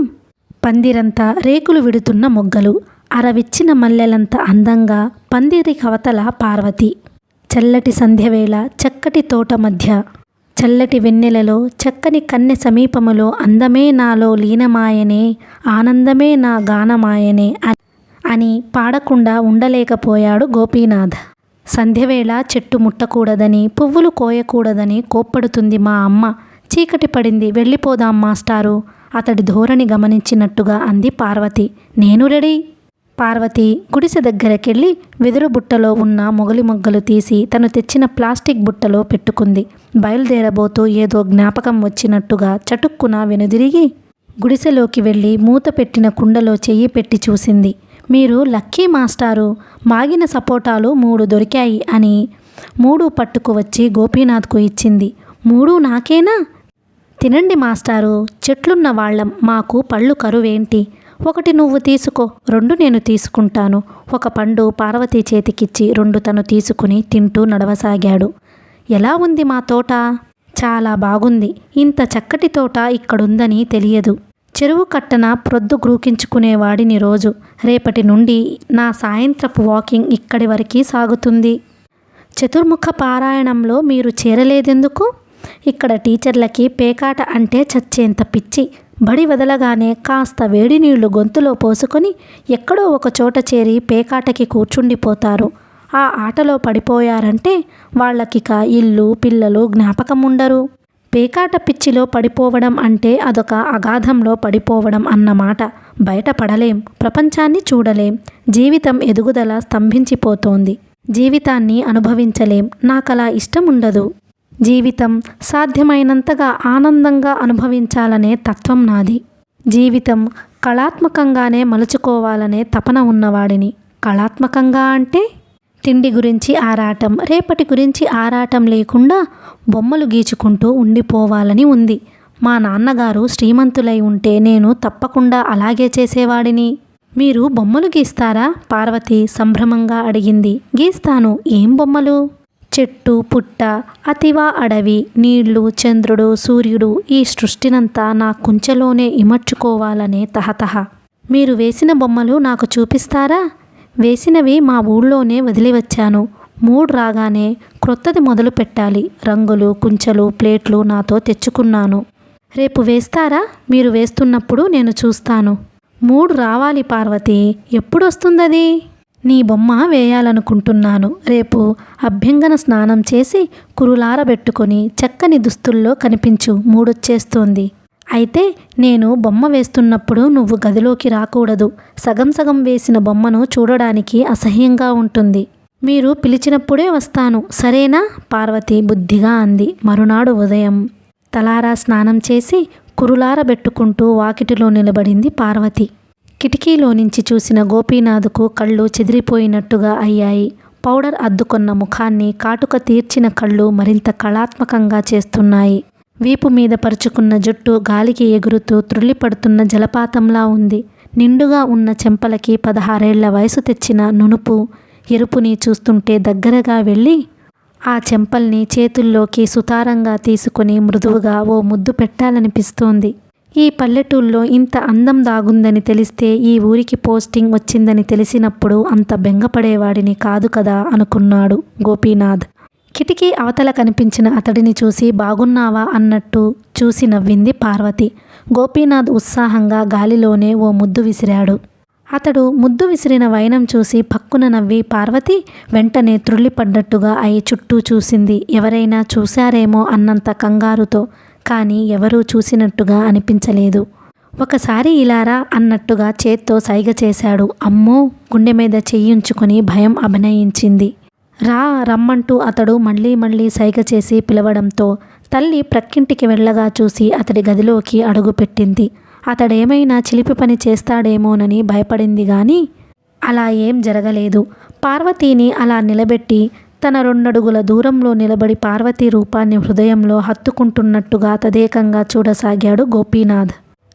పందిరంతా రేకులు విడుతున్న మొగ్గలు, అరవిచ్చిన మల్లెలంత అందంగా పందిరి కవతల పార్వతి. చల్లటి సంధ్యవేళ చక్కటి తోట మధ్య, చల్లటి వెన్నెలలో చక్కని కన్నె సమీపములో అందమే నాలో లీనమాయనే, ఆనందమే నా గానమాయనే అని పాడకుండా ఉండలేకపోయాడు గోపీనాథ్. సంధ్యవేళ చెట్టు ముట్టకూడదని, పువ్వులు కోయకూడదని కోప్పడుతుంది మా అమ్మ. చీకటి పడింది, వెళ్ళిపోదాం మాస్టారు, అతడి ధోరణి గమనించినట్టుగా అంది పార్వతి. నేను రెడీ. పార్వతి గుడిసె దగ్గరకెళ్ళి వెదురు బుట్టలో ఉన్న మొగలి మొగ్గలు తీసి తను తెచ్చిన ప్లాస్టిక్ బుట్టలో పెట్టుకుంది. బయలుదేరబోతూ ఏదో జ్ఞాపకం వచ్చినట్టుగా చటుక్కున వెనుదిరిగి గుడిసెలోకి వెళ్ళి మూత పెట్టిన కుండలో చెయ్యి పెట్టి చూసింది. మీరు లక్కీ మాస్టారు, మాగిన సపోటాలు 3 దొరికాయి అని 3 పట్టుకు వచ్చి గోపీనాథ్కు ఇచ్చింది. 3 నాకేనా? తినండి మాస్టారు, చెట్లున్న వాళ్ళం, మాకు పళ్ళు కరువేంటి? 1 నువ్వు తీసుకో, 2 నేను తీసుకుంటాను. 1 పండు పార్వతీ చేతికిచ్చి 2 తను తీసుకుని తింటూ నడవసాగాడు. ఎలా ఉంది మా తోట? చాలా బాగుంది. ఇంత చక్కటి తోట ఇక్కడుందని తెలియదు. చెరువు కట్టన ప్రొద్దు గ్రూకించుకునేవాడిని రోజు. రేపటి నుండి నా సాయంత్రపు వాకింగ్ ఇక్కడి వరకు సాగుతుంది. చతుర్ముఖ పారాయణంలో మీరు చేరలేదెందుకు? ఇక్కడ టీచర్లకి పేకాట అంటే చచ్చేంత పిచ్చి. బడి వదలగానే కాస్త వేడి నీళ్లు గొంతులో పోసుకొని ఎక్కడో ఒక చోట చేరి పేకాటకి కూర్చుండిపోతారు. ఆ ఆటలో పడిపోయారంటే వాళ్ళకిక ఇల్లు పిల్లలు జ్ఞాపకం ఉండరు. పేకాట పిచ్చిలో పడిపోవడం అంటే అదొక అగాధంలో పడిపోవడం అన్నమాట. బయటపడలేం, ప్రపంచాన్ని చూడలేం, జీవితం ఎదుగుదల స్తంభించిపోతోంది. జీవితాన్ని అనుభవించలేం. నాకలా ఇష్టం ఉండదు. జీవితం సాధ్యమైనంతగా ఆనందంగా అనుభవించాలనే తత్వం నాది. జీవితం కళాత్మకంగానే మలుచుకోవాలనే తపన ఉన్నవాడిని. కళాత్మకంగా అంటే తిండి గురించి ఆరాటం, రేపటి గురించి ఆరాటం లేకుండా బొమ్మలు గీచుకుంటూ ఉండిపోవాలని ఉంది. మా నాన్నగారు శ్రీమంతులై ఉంటే నేను తప్పకుండా అలాగే చేసేవాడిని. మీరు బొమ్మలు గీస్తారా? పార్వతి సంభ్రమంగా అడిగింది. గీస్తాను. ఏం బొమ్మలు? చెట్టు పుట్ట, అతివా అడవి, నీళ్లు, చంద్రుడు, సూర్యుడు, ఈ సృష్టినంతా నా కుంచెలోనే ఇమర్చుకోవాలనే తహతహ. మీరు వేసిన బొమ్మలు నాకు చూపిస్తారా? వేసినవి మా ఊళ్ళోనే వదిలివచ్చాను. 3 రాగానే క్రొత్తది మొదలు పెట్టాలి. రంగులు, కుంచెలు, ప్లేట్లు నాతో తెచ్చుకున్నాను. రేపు వేస్తారా? మీరు వేస్తున్నప్పుడు నేను చూస్తాను. 3 రావాలి పార్వతి. ఎప్పుడొస్తుందది? నీ బొమ్మ వేయాలనుకుంటున్నాను. రేపు అభ్యంగన స్నానం చేసి కురులారబెట్టుకొని చక్కని దుస్తుల్లో కనిపించు. 3 వచ్చేస్తోంది. అయితే నేను బొమ్మ వేస్తున్నప్పుడు నువ్వు గదిలోకి రాకూడదు. సగం సగం వేసిన బొమ్మను చూడడానికి అసహ్యంగా ఉంటుంది. మీరు పిలిచినప్పుడే వస్తాను, సరేనా? పార్వతి బుద్ధిగా అంది. మరునాడు ఉదయం తలారా స్నానం చేసి కురులారబెట్టుకుంటూ వాకిటిలో నిలబడింది పార్వతి. కిటికీలో నుంచి చూసిన గోపీనాథ్కు కళ్ళు చెదిరిపోయినట్టుగా అయ్యాయి. పౌడర్ అద్దుకొన్న ముఖాన్ని కాటుక తీర్చిన కళ్ళు మరింత కళాత్మకంగా చేస్తున్నాయి. వీపు మీద పరుచుకున్న జుట్టు గాలికి ఎగురుతూ త్రుళ్ళిపడుతున్న జలపాతంలా ఉంది. నిండుగా ఉన్న చెంపలకి 16 ఏళ్ల వయసు తెచ్చిన నునుపు ఎరుపుని చూస్తుంటే దగ్గరగా వెళ్ళి ఆ చెంపల్ని చేతుల్లోకి సుతారంగా తీసుకుని మృదువుగా ఓ ముద్దు పెట్టాలనిపిస్తోంది. ఈ పల్లెటూళ్ళలో ఇంత అందం దాగుందని తెలిస్తే, ఈ ఊరికి పోస్టింగ్ వచ్చిందని తెలిసినప్పుడు అంత బెంగపడేవాడిని కాదు కదా అనుకున్నాడు గోపీనాథ్. కిటికీ అవతల కనిపించిన అతడిని చూసి బాగున్నావా అన్నట్టు చూసి నవ్వింది పార్వతి. గోపీనాథ్ ఉత్సాహంగా గాలిలోనే ఓ ముద్దు విసిరాడు. అతడు ముద్దు విసిరిన వైనం చూసి పక్కున నవ్వి పార్వతి వెంటనే త్రుళ్ళిపడ్డట్టుగా అయి చుట్టూ చూసింది. ఎవరైనా చూశారేమో అన్నంత కంగారుతో. కానీ ఎవరూ చూసినట్టుగా అనిపించలేదు. ఒకసారి ఇలారా అన్నట్టుగా చేత్తో సైగ చేశాడు. అమ్మో, గుండె మీద చెయ్యుంచుకొని భయం అభినయించింది. రా రమ్మంటూ అతడు మళ్ళీ మళ్ళీ సైగ చేసి పిలవడంతో తల్లి ప్రక్కింటికి వెళ్ళగా చూసి అతడి గదిలోకి అడుగుపెట్టింది. అతడేమైనా చిలిపి పని చేస్తాడేమోనని భయపడింది గాని అలా ఏం జరగలేదు. పార్వతీని అలా నిలబెట్టి తన 2 అడుగుల దూరంలో నిలబడి పార్వతీ రూపాన్ని హృదయంలో హత్తుకుంటున్నట్టుగా తదేకంగా చూడసాగాడు గోపీనాథ్.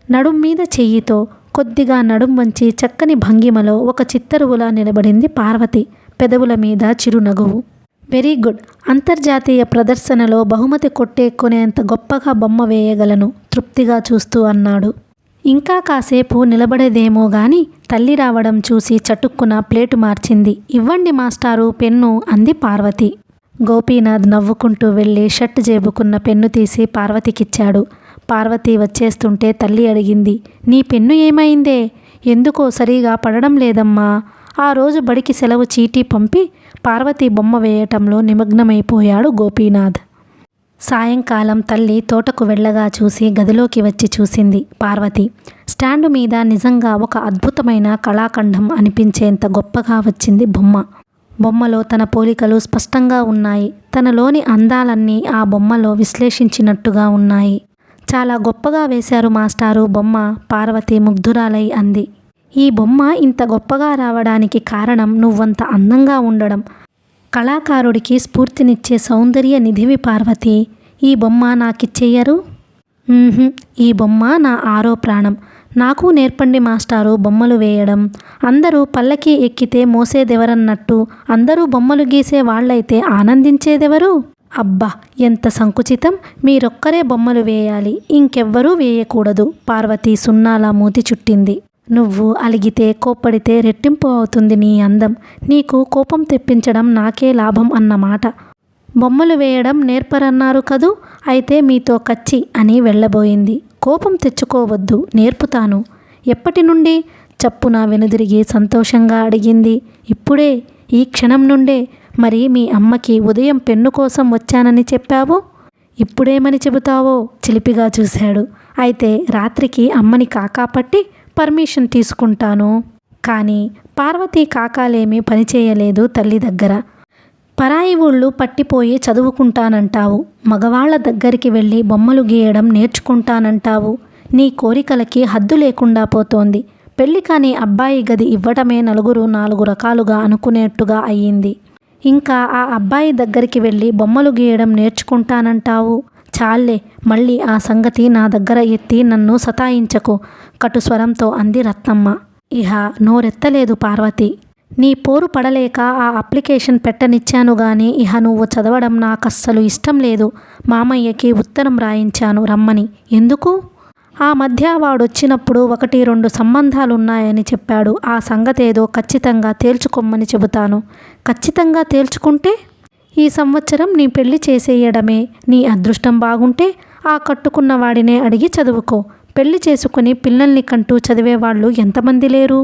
నడుం మీద చెయ్యితో కొద్దిగా నడుం వంచి చక్కని భంగిమలో ఒక చిత్తరువులా నిలబడింది పార్వతి. పెదవుల మీద చిరునగువు. Very good. అంతర్జాతీయ ప్రదర్శనలో బహుమతి కొట్టేక్కునేంత గొప్పగా బొమ్మ వేయగలను తృప్తిగా చూస్తూ అన్నాడు. ఇంకా కాసేపు నిలబడేదేమో గాని తల్లి రావడం చూసి చటుక్కున ప్లేటు మార్చింది. ఇవ్వండి మాస్టారు పెన్ను అంది పార్వతి. గోపీనాథ్ నవ్వుకుంటూ వెళ్ళి షర్ట్ జేబుకున్న పెన్ను తీసి పార్వతికిచ్చాడు. పార్వతి వచ్చేస్తుంటే తల్లి అడిగింది, నీ పెన్ను ఏమైందే? ఎందుకో సరిగా పడడం లేదమ్మా. ఆ రోజు బడికి సెలవు చీటీ పంపి పార్వతి బొమ్మ వేయటంలో నిమగ్నమైపోయాడు గోపీనాథ్. సాయంకాలం తల్లి తోటకు వెళ్ళగా చూసి గదిలోకి వచ్చి చూసింది పార్వతి. స్టాండు మీద నిజంగా ఒక అద్భుతమైన కళాఖండం అనిపించేంత గొప్పగా వచ్చింది బొమ్మ. బొమ్మలో తన పోలికలు స్పష్టంగా ఉన్నాయి. తనలోని అందాలన్నీ ఆ బొమ్మలో విశ్లేషించినట్టుగా ఉన్నాయి. చాలా గొప్పగా వేశారు మాస్టారు బొమ్మ, పార్వతి ముగ్ధురాలై అంది. ఈ బొమ్మ ఇంత గొప్పగా రావడానికి కారణం నువ్వంత అందంగా ఉండడం. కళాకారుడికి స్ఫూర్తినిచ్చే సౌందర్య నిధివి పార్వతి. ఈ బొమ్మ నాకిచ్చేయరు? ఈ బొమ్మ నా 6వ ప్రాణం. నాకు నేర్పండి మాస్టారు బొమ్మలు వేయడం. అందరూ పల్లకి ఎక్కితే మోసేదెవరన్నట్టు అందరూ బొమ్మలు గీసే వాళ్ళైతే ఆనందించేదెవరు? అబ్బా ఎంత సంకుచితం. మీరొక్కరే బొమ్మలు వేయాలి, ఇంకెవ్వరూ వేయకూడదు. పార్వతి సున్నాలా మూతి చుట్టింది. నువ్వు అలిగితే కోప్పడితే రెట్టింపు అవుతుంది నీ అందం. నీకు కోపం తెప్పించడం నాకే లాభం అన్నమాట. బొమ్మలు వేయడం నేర్పరన్నారు కదూ, అయితే మీతో కచ్చి అని వెళ్ళబోయింది. కోపం తెచ్చుకోవద్దు, నేర్పుతాను. ఎప్పటి నుండి? చప్పున వెనుదిరిగి సంతోషంగా అడిగింది. ఇప్పుడే, ఈ క్షణం నుండే. మరి మీ అమ్మకి ఉదయం పెన్ను కోసం వచ్చానని చెప్పావు, ఇప్పుడేమని చెబుతావో చిలిపిగా చూశాడు. అయితే రాత్రికి అమ్మని కాకాపట్టి పర్మిషన్ తీసుకుంటాను. కానీ పార్వతి కాకాలేమీ పనిచేయలేదు తల్లి దగ్గర. పరాయి ఊళ్ళు పట్టిపోయి చదువుకుంటానంటావు, మగవాళ్ల దగ్గరికి వెళ్ళి బొమ్మలు గీయడం నేర్చుకుంటానంటావు. నీ కోరికలకి హద్దు లేకుండా పోతోంది. పెళ్లి కాని అబ్బాయి గది ఇవ్వటమే నలుగురు 4 రకాలుగా అనుకునేట్టుగా అయ్యింది. ఇంకా ఆ అబ్బాయి దగ్గరికి వెళ్ళి బొమ్మలు గీయడం నేర్చుకుంటానంటావు. చాలే, మళ్ళీ ఆ సంగతి నా దగ్గర ఎత్తి నన్ను సతాయించకు కటుస్వరంతో అంది రత్నమ్మ. ఇహ నోరెత్తలేదు పార్వతి. నీ పోరు పడలేక ఆ అప్లికేషన్ పెట్టనిచ్చాను గాని ఇహ నువ్వు చదవడం నాకస్సలు ఇష్టం లేదు. మామయ్యకి ఉత్తరం రాయించాను రమ్మని. ఎందుకు? ఆ మధ్య వాడొచ్చినప్పుడు 1-2 సంబంధాలున్నాయని చెప్పాడు. ఆ సంగతేదో ఖచ్చితంగా తేల్చుకోమని చెబుతాను. ఖచ్చితంగా తేల్చుకుంటే ఈ సంవత్సరం నీ పెళ్లి చేసేయడమే. నీ అదృష్టం బాగుంటే ఆ కట్టుకున్న వాడినే అడిగి చదువుకో. పెళ్లి చేసుకుని పిల్లల్ని కంటూ చదివేవాళ్ళు ఎంతమంది లేరు?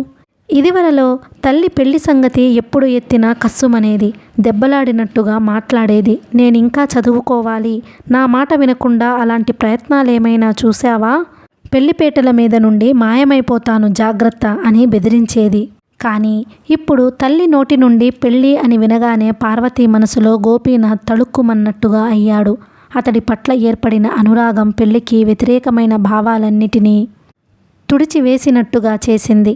ఇదివరలో తల్లి పెళ్లి సంగతి ఎప్పుడు ఎత్తినా కస్సుమనేది, దెబ్బలాడినట్టుగా మాట్లాడేది. నేనింకా చదువుకోవాలి, నా మాట వినకుండా అలాంటి ప్రయత్నాలేమైనా చూశావా? పెళ్లిపేటల మీద నుండి మాయమైపోతాను జాగ్రత్త అని బెదిరించేది. కానీ ఇప్పుడు తల్లి నోటి నుండి పెళ్ళి అని వినగానే పార్వతి మనసులో గోపీనాథ్ తళుక్కుమన్నట్టుగా అయ్యాడు. అతడి పట్ల ఏర్పడిన అనురాగం పెళ్లికి వ్యతిరేకమైన భావాలన్నిటినీ తుడిచివేసినట్టుగా చేసింది.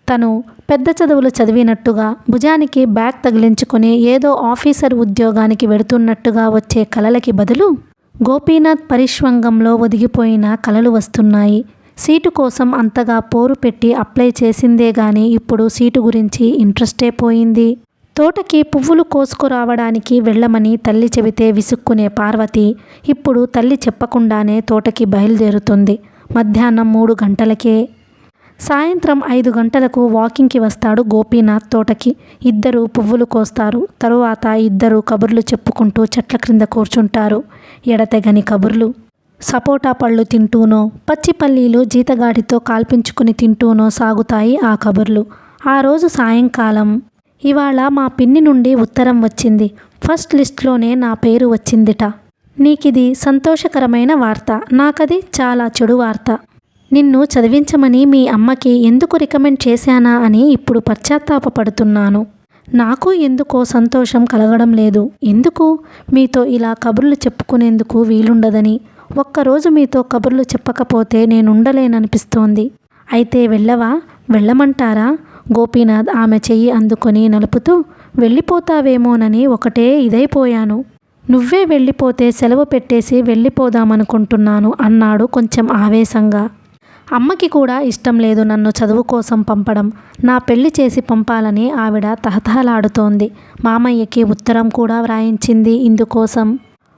తను పెద్ద చదువులు చదివినట్టుగా భుజానికి బ్యాగ్ తగిలించుకొని ఏదో ఆఫీసర్ ఉద్యోగానికి వెడుతున్నట్టుగా వచ్చే కలలకి బదులు గోపీనాథ్ పరిష్వంగంలో ఒదిగిపోయిన కలలు వస్తున్నాయి. సీటు కోసం అంతగా పోరు పెట్టి అప్లై చేసిందే గాని ఇప్పుడు సీటు గురించి ఇంట్రెస్టే పోయింది. తోటకి పువ్వులు కోసుకురావడానికి వెళ్ళమని తల్లి చెబితే విసుక్కునే పార్వతి ఇప్పుడు తల్లి చెప్పకుండానే తోటకి బయలుదేరుతుంది. మధ్యాహ్నం 3 గంటలకే. సాయంత్రం 5 గంటలకు వాకింగ్కి వస్తాడు గోపీనాథ్ తోటకి. ఇద్దరు పువ్వులు కోస్తారు. తరువాత ఇద్దరు కబుర్లు చెప్పుకుంటూ చెట్ల క్రింద కూర్చుంటారు. ఎడతెగని కబుర్లు. సపోటా పళ్ళు తింటూనో, పచ్చి పల్లీలు జీతగాడితో కాల్పించుకుని తింటూనో సాగుతాయి ఆ కబుర్లు. ఆ రోజు సాయంకాలం, ఇవాళ మా పిన్ని నుండి ఉత్తరం వచ్చింది. ఫస్ట్ లిస్ట్లోనే నా పేరు వచ్చిందిట. నీకిది సంతోషకరమైన వార్త, నాకది చాలా చెడు వార్త. నిన్ను చదివించమని మీ అమ్మకి ఎందుకు రికమెండ్ చేశానా అని ఇప్పుడు పశ్చాత్తాపపడుతున్నాను. నాకు ఎందుకో సంతోషం కలగడం లేదు. ఎందుకు? మీతో ఇలా కబుర్లు చెప్పుకునేందుకు వీలుండదని. ఒక్కరోజు మీతో కబుర్లు చెప్పకపోతే నేనుండలేననిపిస్తోంది. అయితే వెళ్ళవా? వెళ్ళమంటారా? గోపీనాథ్ ఆమె చెయ్యి అందుకొని నలుపుతూ, వెళ్ళిపోతావేమోనని ఒకటే ఇదైపోయాను. నువ్వే వెళ్ళిపోతే సెలవు పెట్టేసి వెళ్ళిపోదామనుకుంటున్నాను అన్నాడు కొంచెం ఆవేశంగా. అమ్మకి కూడా ఇష్టం లేదు నన్ను చదువు కోసం పంపడం. నా పెళ్లి చేసి పంపాలని ఆవిడ తహతహలాడుతోంది. మామయ్యకి ఉత్తరం కూడా వ్రాయించింది ఇందుకోసం.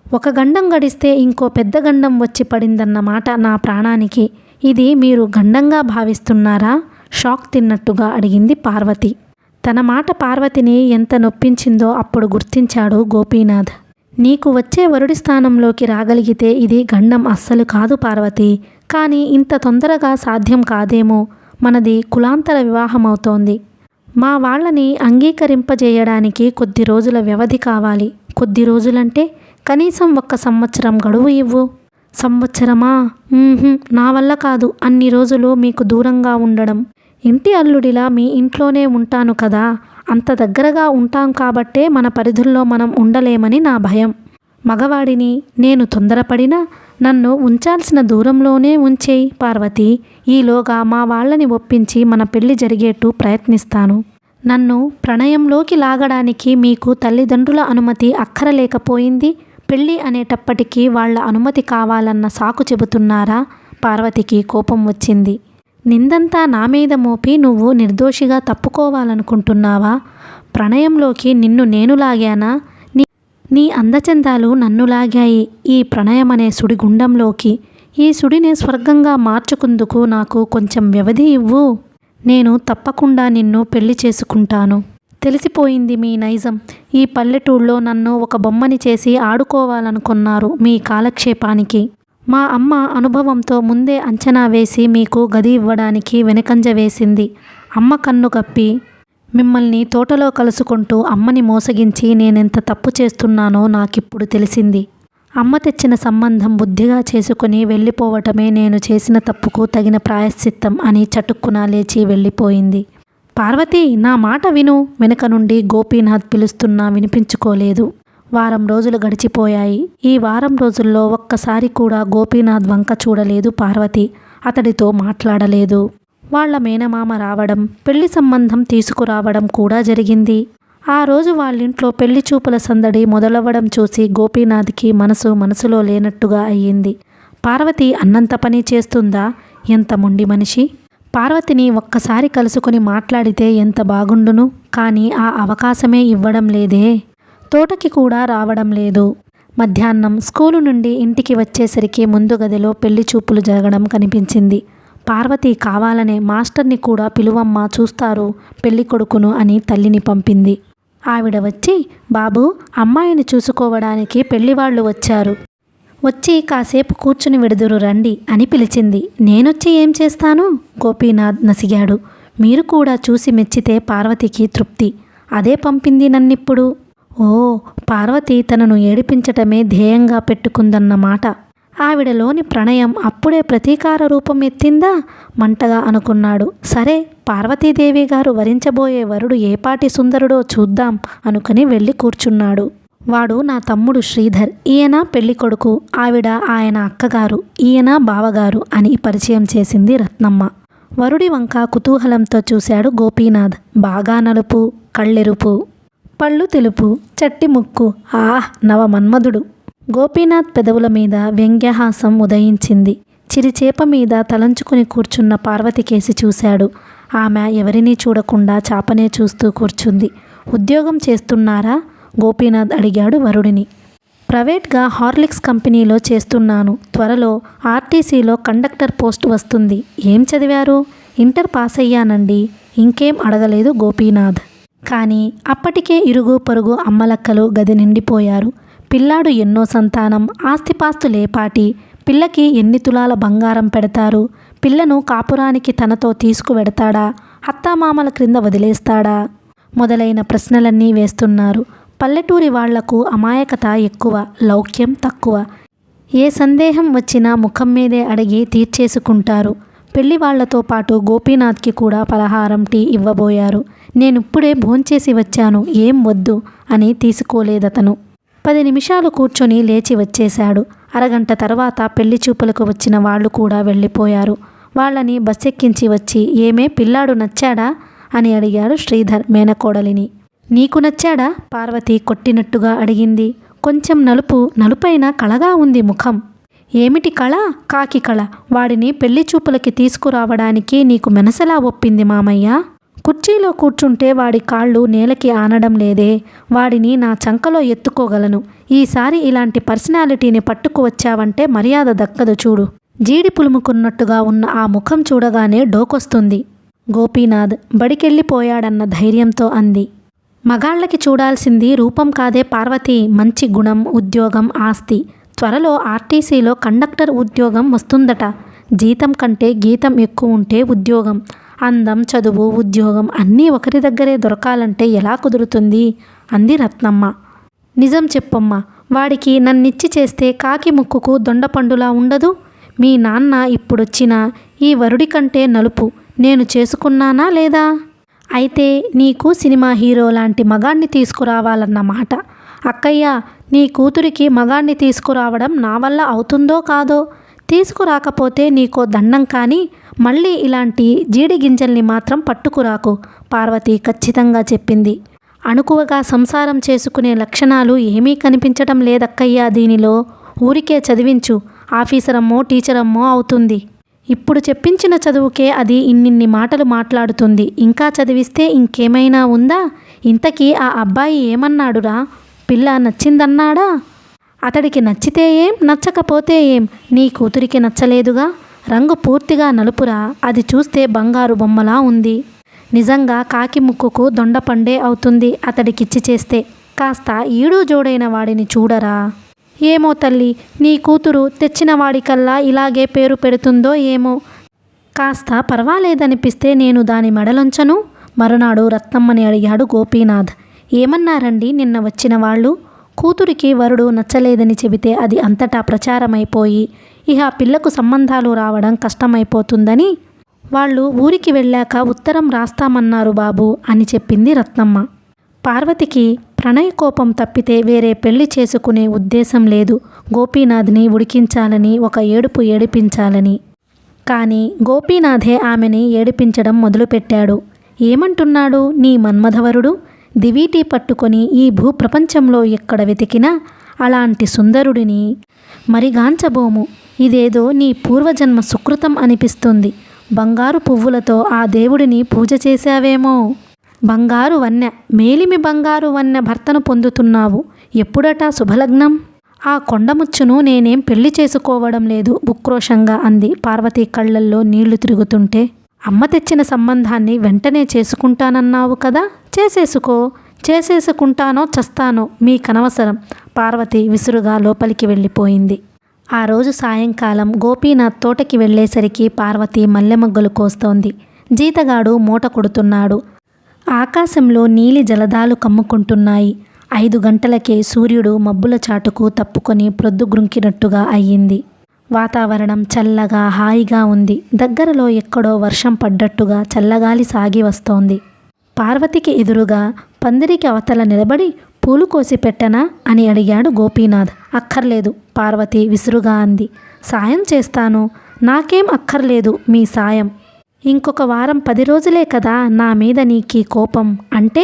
ఒక గండం గడిస్తే ఇంకో పెద్ద గండం వచ్చి పడిందన్నమాట నా ప్రాణానికి. ఇది మీరు గండంగా భావిస్తున్నారా? షాక్ తిన్నట్టుగా అడిగింది పార్వతి. తన మాట పార్వతిని ఎంత నొప్పించిందో అప్పుడు గుర్తించాడు గోపీనాథ్. నీకు వచ్చే వరుడి స్థానంలోకి రాగలిగితే ఇది గండం అస్సలు కాదు పార్వతి. కానీ ఇంత తొందరగా సాధ్యం కాదేమో. మనది కులాంతర వివాహమవుతోంది. మా వాళ్ళని అంగీకరింపజేయడానికి కొద్ది రోజుల వ్యవధి కావాలి. కొద్ది రోజులంటే కనీసం 1 సంవత్సరం గడువు ఇవ్వు. సంవత్సరమా? నా వల్ల కాదు అన్ని రోజులు మీకు దూరంగా ఉండడం. ఇంటి అల్లుడిలా మీ ఇంట్లోనే ఉంటాను కదా. అంత దగ్గరగా ఉంటాం కాబట్టే మన పరిధుల్లో మనం ఉండలేమని నా భయం. మగవాడిని నేను తొందరపడినా నన్ను ఉంచాల్సిన దూరంలోనే ఉంచేయి పార్వతి. ఈలోగా మా వాళ్ళని ఒప్పించి మన పెళ్లి జరిగేట్టు ప్రయత్నిస్తాను. నన్ను ప్రణయంలోకి లాగడానికి మీకు తల్లిదండ్రుల అనుమతి అక్కరలేకపోయింది. పెళ్ళి అనేటప్పటికీ వాళ్ల అనుమతి కావాలన్న సాకు చెబుతున్నారా? పార్వతికి కోపం వచ్చింది. నిందంతా నా మీద మోపి నువ్వు నిర్దోషిగా తప్పుకోవాలనుకుంటున్నావా? ప్రణయంలోకి నిన్ను నేను లాగానా? నీ అందచందాలు నన్ను లాగాయి ఈ ప్రణయమనే సుడిగుండంలోకి. ఈ సుడిని స్వర్గంగా మార్చుకుందుకు నాకు కొంచెం వ్యవధి ఇవ్వు. నేను తప్పకుండా నిన్ను పెళ్లి చేసుకుంటాను. తెలిసిపోయింది మీ నైజం. ఈ పల్లెటూళ్ళలో నన్ను ఒక బొమ్మని చేసి ఆడుకోవాలనుకున్నారు మీ కాలక్షేపానికి. మా అమ్మ అనుభవంతో ముందే అంచనా వేసి మీకు గది ఇవ్వడానికి వెనకంజ వేసింది. అమ్మ కన్ను కప్పి మిమ్మల్ని తోటలో కలుసుకుంటూ అమ్మని మోసగించి నేనెంత తప్పు చేస్తున్నానో నాకిప్పుడు తెలిసింది. అమ్మ తెచ్చిన సంబంధం బుద్ధిగా చేసుకుని వెళ్ళిపోవటమే నేను చేసిన తప్పుకు తగిన ప్రాయశ్చిత్తం అని చటుక్కున లేచి వెళ్ళిపోయింది. పార్వతి, నా మాట విను. వెనుక నుండి గోపీనాథ్ పిలుస్తున్నా వినిపించుకోలేదు. వారం రోజులు గడిచిపోయాయి. ఈ వారం రోజుల్లో ఒక్కసారి కూడా గోపీనాథ్ వంక చూడలేదు పార్వతి. అతడితో మాట్లాడలేదు. వాళ్ల మేనమామ రావడం, పెళ్లి సంబంధం తీసుకురావడం కూడా జరిగింది. ఆ రోజు వాళ్ళింట్లో పెళ్లి చూపుల సందడి మొదలవ్వడం చూసి గోపీనాథ్కి మనసులో లేనట్టుగా అయ్యింది. పార్వతి అన్నంత పని చేస్తుందా? ఎంత మొండి మనిషి! పార్వతిని ఒక్కసారి కలుసుకుని మాట్లాడితే ఎంత బాగుండును. కానీ ఆ అవకాశమే ఇవ్వడం లేదే. తోటకి కూడా రావడం లేదు. మధ్యాహ్నం స్కూలు నుండి ఇంటికి వచ్చేసరికి ముందు గదిలో పెళ్లి చూపులు జరగడం కనిపించింది. పార్వతి కావాలనే మాస్టర్ని కూడా పిలువమ్మా, చూస్తారు పెళ్లి కొడుకును అని తల్లిని పంపింది. ఆవిడ వచ్చి, బాబు, అమ్మాయిని చూసుకోవడానికి పెళ్లివాళ్లు వచ్చారు. వచ్చి కాసేపు కూర్చుని వెడుదురు రండి అని పిలిచింది. నేనొచ్చి ఏం చేస్తాను? గోపీనాథ్ నసిగాడు. మీరు కూడా చూసి మెచ్చితే పార్వతికి తృప్తి. అదే పంపింది నన్నిప్పుడు. ఓ, పార్వతి తనను ఏడిపించటమే ధ్యేయంగా పెట్టుకుందన్నమాట. ఆవిడలోని ప్రణయం అప్పుడే ప్రతీకార రూపం ఎత్తిందా? మంటగా అనుకున్నాడు. సరే, పార్వతీదేవి గారు వరించబోయే వరుడు ఏపాటి సుందరుడో చూద్దాం అనుకుని వెళ్ళి కూర్చున్నాడు. వాడు నా తమ్ముడు శ్రీధర్. ఈయన పెళ్లి కొడుకు, ఆవిడ ఆయన అక్కగారు, ఈయన బావగారు అని పరిచయం చేసింది రత్నమ్మ. వరుడి వంక కుతూహలంతో చూశాడు గోపీనాథ్. బాగా నలుపు, కళ్ళెరుపు, పళ్ళు తెలుపు, చట్టి ముక్కు. నవ మన్మధుడు. గోపీనాథ్ పెదవుల మీద వ్యంగ్యహాసం ఉదయించింది. చిరిచేప మీద తలంచుకుని కూర్చున్న పార్వతి కేసి చూశాడు. ఆమె ఎవరినీ చూడకుండా చాపనే చూస్తూ కూర్చుంది. ఉద్యోగం చేస్తున్నారా? గోపీనాథ్ అడిగాడు వరుడిని. ప్రైవేట్గా హార్లిక్స్ కంపెనీలో చేస్తున్నాను. త్వరలో ఆర్టీసీలో కండక్టర్ పోస్ట్ వస్తుంది. ఏం చదివారు? ఇంటర్ పాస్ అయ్యానండి. ఇంకేం అడగలేదు గోపీనాథ్. కానీ అప్పటికే ఇరుగు పొరుగు అమ్మలక్కలు గది నిండిపోయారు. పిల్లాడు ఎన్నో సంతానం, ఆస్తిపాస్తులేపాటి, పిల్లకి ఎన్ని తులాల బంగారం పెడతారు, పిల్లను కాపురానికి తనతో తీసుకువెడతాడా, అత్తామామల క్రింద వదిలేస్తాడా మొదలైన ప్రశ్నలన్నీ వేస్తున్నారు. పల్లెటూరి వాళ్లకు అమాయకత ఎక్కువ, లౌక్యం తక్కువ. ఏ సందేహం వచ్చినా ముఖం మీదే అడిగి తీర్చేసుకుంటారు. పెళ్లి వాళ్లతో పాటు గోపీనాథ్కి కూడా పలహారం, టీ ఇవ్వబోయారు. నేనిప్పుడే భోంచేసి వచ్చాను, ఏం వద్దు అని తీసుకోలేదతను. 10 నిమిషాలు కూర్చొని లేచి వచ్చేశాడు. అరగంట తర్వాత పెళ్లి చూపులకు వచ్చిన వాళ్ళు కూడా వెళ్ళిపోయారు. వాళ్ళని బస్సెక్కించి వచ్చి, ఏమే పిల్లాడు నచ్చాడా అని అడిగాడు శ్రీధర్ మేనకోడలిని. నీకు నచ్చాడా? పార్వతి కొట్టినట్టుగా అడిగింది. కొంచెం నలుపైన కళగా ఉంది ముఖం. ఏమిటి కళ? కాకి కళ. వాడిని పెళ్లి చూపులకి తీసుకురావడానికి నీకు మెనసలా ఒప్పింది మామయ్య. కుర్చీలో కూర్చుంటే వాడి కాళ్ళు నేలకి ఆనడం లేదే. వాడిని నా చంకలో ఎత్తుకోగలను. ఈసారి ఇలాంటి పర్సనాలిటీని పట్టుకు వచ్చావంటే మర్యాద దక్కదు చూడు. జీడి పులుముకున్నట్టుగా ఉన్న ఆ ముఖం చూడగానే డోకొస్తుంది. గోపీనాథ్ బడికెళ్ళిపోయాడన్న ధైర్యంతో అంది. మగాళ్ళకి చూడాల్సింది రూపం కాదే పార్వతి, మంచి గుణం, ఉద్యోగం, ఆస్తి. త్వరలో ఆర్టీసీలో కండక్టర్ ఉద్యోగం వస్తుందట. జీతం కంటే గీతం ఎక్కువ ఉంటే ఉద్యోగం. అందం, చదువు, ఉద్యోగం అన్నీ ఒకరి దగ్గరే దొరకాలంటే ఎలా కుదురుతుంది అంది రత్నమ్మ. నిజం చెప్పమ్మా, వాడికి నన్నిచ్చి చేస్తే కాకి ముక్కుకు దొండపండులా ఉండదు. మీ నాన్న ఇప్పుడొచ్చిన ఈ వరుడి కంటే నలుపు నేను చేసుకున్నానా లేదా? అయితే నీకు సినిమా హీరో లాంటి మగాణ్ణి తీసుకురావాలన్నమాట. అక్కయ్య, నీ కూతురికి మగాణ్ణి తీసుకురావడం నా వల్ల అవుతుందో కాదో. తీసుకురాకపోతే నీకో దండం, కానీ మళ్ళీ ఇలాంటి జీడి గింజల్ని మాత్రం పట్టుకురాకు, పార్వతి ఖచ్చితంగా చెప్పింది. అణుకువగా సంసారం చేసుకునే లక్షణాలు ఏమీ కనిపించటం లేదక్కయ్యా దీనిలో. ఊరికే చదివించు, ఆఫీసరమ్మో టీచరమ్మో అవుతుంది. ఇప్పుడు చెప్పించిన చదువుకే అది ఇన్నిన్ని మాటలు మాట్లాడుతుంది. ఇంకా చదివిస్తే ఇంకేమైనా ఉందా? ఇంతకీ ఆ అబ్బాయి ఏమన్నాడురా? పిల్ల నచ్చిందన్నాడా? అతడికి నచ్చితే ఏం, నచ్చకపోతే ఏం? నీ కూతురికి నచ్చలేదుగా. రంగు పూర్తిగా నలుపురా. అది చూస్తే బంగారు బొమ్మలా ఉంది. నిజంగా కాకి ముక్కుకు దొండపండే అవుతుంది అతడికిచ్చి చేస్తే. కాస్త ఈడు జోడైన వాడిని చూడరా. ఏమో తల్లి, నీ కూతురు తెచ్చిన వాడికల్లా ఇలాగే పేరు పెడుతుందో ఏమో. కాస్త పర్వాలేదనిపిస్తే నేను దాని మెడలొంచను. మరునాడు రత్నమ్మని అడిగాడు గోపీనాథ్. ఏమన్నారండి నిన్న వచ్చిన వాళ్ళు? కూతురికి వరుడు నచ్చలేదని చెబితే అది అంతటా ప్రచారమైపోయి ఇహ పిల్లకు సంబంధాలు రావడం కష్టమైపోతుందని వాళ్ళు ఊరికి వెళ్ళాక ఉత్తరం రాస్తామన్నారు బాబు అని చెప్పింది రత్నమ్మ. పార్వతికి ప్రణయ కోపం తప్పితే వేరే పెళ్లి చేసుకునే ఉద్దేశం లేదు. గోపీనాథ్ని ఉడికించాలని, ఒక ఏడుపు ఏడిపించాలని. కానీ గోపీనాథే ఆమెని ఏడిపించడం మొదలుపెట్టాడు. ఏమంటున్నాడు నీ మన్మధవరుడు? దివీటీ పట్టుకొని ఈ భూప్రపంచంలో ఎక్కడ వెతికినా అలాంటి సుందరుడిని మరిగాంచబోము. ఇదేదో నీ పూర్వజన్మ సుకృతం అనిపిస్తుంది. బంగారు పువ్వులతో ఆ దేవుడిని పూజ చేశావేమో. బంగారు వన్నె, మేలిమి బంగారు వన్నె భర్తను పొందుతున్నావు. ఎప్పుడట శుభలగ్నం? ఆ కొండముచ్చును నేనేం పెళ్లి చేసుకోవడం లేదు ఉక్రోషంగా అంది పార్వతి కళ్ళల్లో నీళ్లు తిరుగుతుంటే. అమ్మ తెచ్చిన సంబంధాన్ని వెంటనే చేసుకుంటానన్నావు కదా, చేసేసుకో. చేసేసుకుంటానో చస్తానో మీకనవసరం. పార్వతి విసురుగా లోపలికి వెళ్ళిపోయింది. ఆ రోజు సాయంకాలం గోపీనాథ్ తోటకి వెళ్ళేసరికి పార్వతి మల్లెమొగ్గలు కోస్తోంది. జీతగాడు మూట కొడుతున్నాడు. ఆకాశంలో నీలి జలదాలు కమ్ముకుంటున్నాయి. 5 గంటలకే సూర్యుడు మబ్బుల చాటుకు తప్పుకొని ప్రొద్దుగ్రుంకినట్టుగా అయ్యింది. వాతావరణం చల్లగా హాయిగా ఉంది. దగ్గరలో ఎక్కడో వర్షం పడ్డట్టుగా చల్లగాలి సాగి వస్తోంది. పార్వతికి ఎదురుగా పందిరికి అవతల నిలబడి పూలు కోసి పెట్టనా అని అడిగాడు గోపీనాథ్. అక్కర్లేదు, పార్వతి విసురుగా అంది. సాయం చేస్తాను. నాకేం అక్కర్లేదు మీ సాయం. ఇంకొక వారం 10 రోజులే కదా నా మీద నీకీ కోపం. అంటే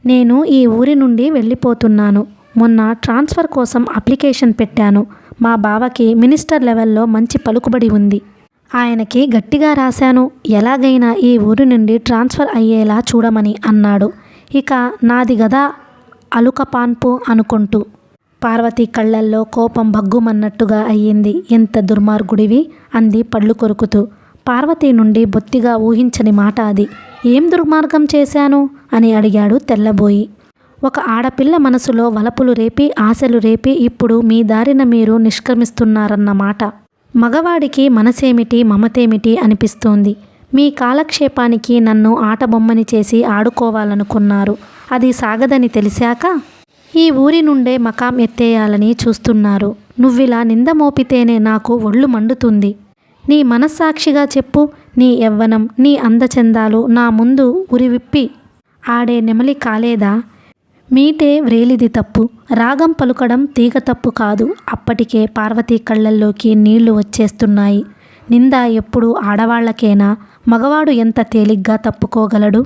నేను ఈ ఊరి నుండి వెళ్ళిపోతున్నాను. మొన్న ట్రాన్స్ఫర్ కోసం అప్లికేషన్ పెట్టాను. మా బావకి మినిస్టర్ లెవెల్లో మంచి పలుకుబడి ఉంది. ఆయనకి గట్టిగా రాశాను, ఎలాగైనా ఈ ఊరి నుండి ట్రాన్స్ఫర్ అయ్యేలా చూడమని అన్నాడు. ఇక నాది గదా అలుకపాన్పు అనుకుంటూ. పార్వతి కళ్ళల్లో కోపం భగ్గుమన్నట్టుగా అయ్యింది. ఎంత దుర్మార్గుడివి అంది పళ్ళు కొరుకుతూ. పార్వతి నుండి బొత్తిగా ఊహించని మాట అది. ఏం దుర్మార్గం చేశాను అని అడిగాడు తెల్లబోయి. ఒక ఆడపిల్ల మనసులో వలపులు రేపి, ఆశలు రేపి ఇప్పుడు మీ దారిన మీరు నిష్క్రమిస్తున్నారన్నమాట. మగవాడికి మనసేమిటి, మమతేమిటి అనిపిస్తోంది. మీ కాలక్షేపానికి నన్ను ఆటబొమ్మని చేసి ఆడుకోవాలనుకున్నారు. అది సాగదని తెలిసాక ఈ ఊరి నుండే మకాం ఎత్తేయాలని చూస్తున్నారు. నువ్విలా నింద మోపితేనే నాకు ఒళ్ళు మండుతుంది. నీ మనస్సాక్షిగా చెప్పు. నీ యవ్వనం, నీ అందచందాలు నా ముందు ఉరివిప్పి ఆడే నెమలి కాలేదా? మీటే వ్రేలిది తప్పు, రాగం పలుకడం తీగ తప్పు కాదు. అప్పటికే పార్వతి కళ్ళల్లోకి నీళ్లు వచ్చేస్తున్నాయి. నింద ఎప్పుడు ఆడవాళ్లకేనా? మగవాడు ఎంత తేలిగ్గా తప్పుకోగలడు?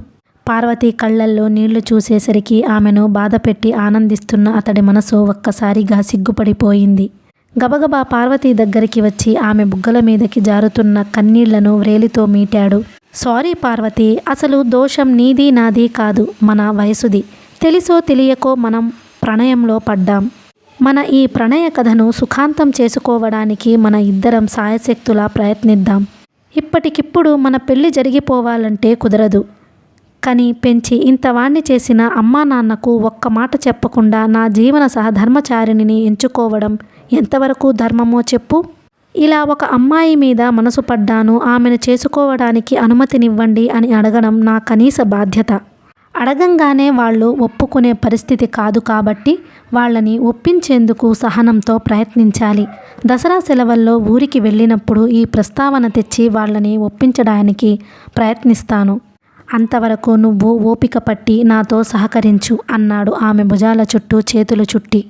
పార్వతి కళ్ళల్లో నీళ్లు చూసేసరికి ఆమెను బాధపెట్టి ఆనందిస్తున్న అతడి మనసు ఒక్కసారిగా సిగ్గుపడిపోయింది. గబగబా పార్వతి దగ్గరికి వచ్చి ఆమె బుగ్గల మీదకి జారుతున్న కన్నీళ్లను వ్రేలితో మీటాడు. సారీ పార్వతి, అసలు దోషం నీది నాది కాదు, మన వయసుది. తెలిసో తెలియకో మనం ప్రణయంలో పడ్డాం. మన ఈ ప్రణయ కథను సుఖాంతం చేసుకోవడానికి మన ఇద్దరం సాయశక్తులా ప్రయత్నిద్దాం. ఇప్పటికిప్పుడు మన పెళ్లి జరిగిపోవాలంటే కుదరదు. కానీ పెంచి ఇంతవాణ్ణి చేసిన అమ్మా నాన్నకు ఒక్క మాట చెప్పకుండా నా జీవన సహధర్మచారిణిని ఎంచుకోవడం ఎంతవరకు ధర్మమో చెప్పు. ఇలా ఒక అమ్మాయి మీద మనసు పడ్డాను, ఆమెను చేసుకోవడానికి అనుమతినివ్వండి అని అడగడం నా కనీస బాధ్యత. అడగంగానే వాళ్ళు ఒప్పుకునే పరిస్థితి కాదు కాబట్టి వాళ్ళని ఒప్పించేందుకు సహనంతో ప్రయత్నించాలి. దసరా సెలవుల్లో ఊరికి వెళ్ళినప్పుడు ఈ ప్రస్తావన తెచ్చి వాళ్ళని ఒప్పించడానికి ప్రయత్నిస్తాను. అంతవరకు నువ్వు ఓపిక పట్టి నాతో సహకరించు అన్నాడు ఆమె భుజాల చుట్టూ చేతులు చుట్టి.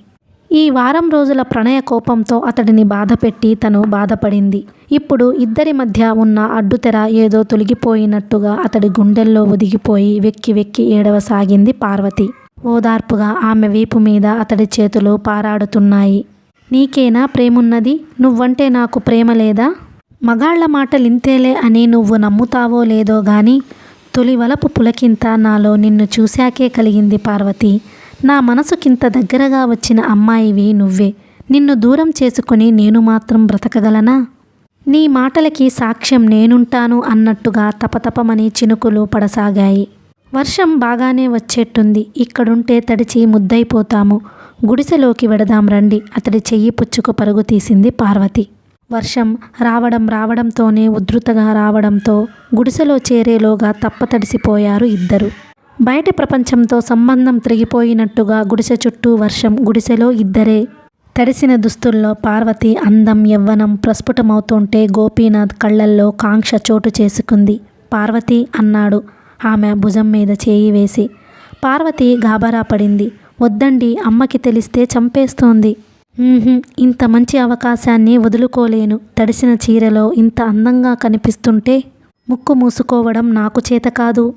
ఈ వారం రోజుల ప్రణయ కోపంతో అతడిని బాధపెట్టి తను బాధపడింది. ఇప్పుడు ఇద్దరి మధ్య ఉన్న అడ్డుతెర ఏదో తొలగిపోయినట్టుగా అతడి గుండెల్లో ఒదిగిపోయి వెక్కి వెక్కి ఏడవసాగింది పార్వతి. ఓదార్పుగా ఆమె వీపు మీద అతడి చేతులు పారాడుతున్నాయి. నీకేనా ప్రేమున్నది? నువ్వంటే నాకు ప్రేమ లేదా? మగాళ్ల మాటలింతేలే అని నువ్వు నమ్ముతావో లేదో గాని తొలివలపు పులకింత నాలో నిన్ను చూశాకే కలిగింది పార్వతి. నా మనసుకింత దగ్గరగా వచ్చిన అమ్మాయివి నువ్వే. నిన్ను దూరం చేసుకుని నేను మాత్రం బ్రతకగలనా? నీ మాటలకి సాక్ష్యం నేనుంటాను అన్నట్టుగా తపతపమని చినుకులు పడసాగాయి. వర్షం బాగానే వచ్చేట్టుంది. ఇక్కడుంటే తడిచి ముద్దైపోతాము. గుడిసెలోకి వెడదాం రండి. అతడి చెయ్యి పుచ్చుకు పరుగు తీసింది పార్వతి. వర్షం రావడంతోనే ఉధృతగా రావడంతో గుడిసెలో చేరేలోగా తప్పతడిసిపోయారు ఇద్దరు. బయటి ప్రపంచంతో సంబంధం తిరిగిపోయినట్టుగా గుడిసె చుట్టూ వర్షం, గుడిసెలో ఇద్దరే. తడిసిన దుస్తుల్లో పార్వతి అందం యవ్వనం ప్రస్ఫుటమవుతుంటే గోపీనాథ్ కళ్ళల్లో కాంక్ష చోటు చేసుకుంది. పార్వతి అన్నాడు ఆమె భుజం మీద చేయి వేసి. పార్వతి గాబరా పడింది. వద్దండి, అమ్మకి తెలిస్తే చంపేస్తోంది. ఇంత మంచి అవకాశాన్ని వదులుకోలేను. తడిసిన చీరలో ఇంత అందంగా కనిపిస్తుంటే ముక్కు మూసుకోవడం నాకు చేత కాదు.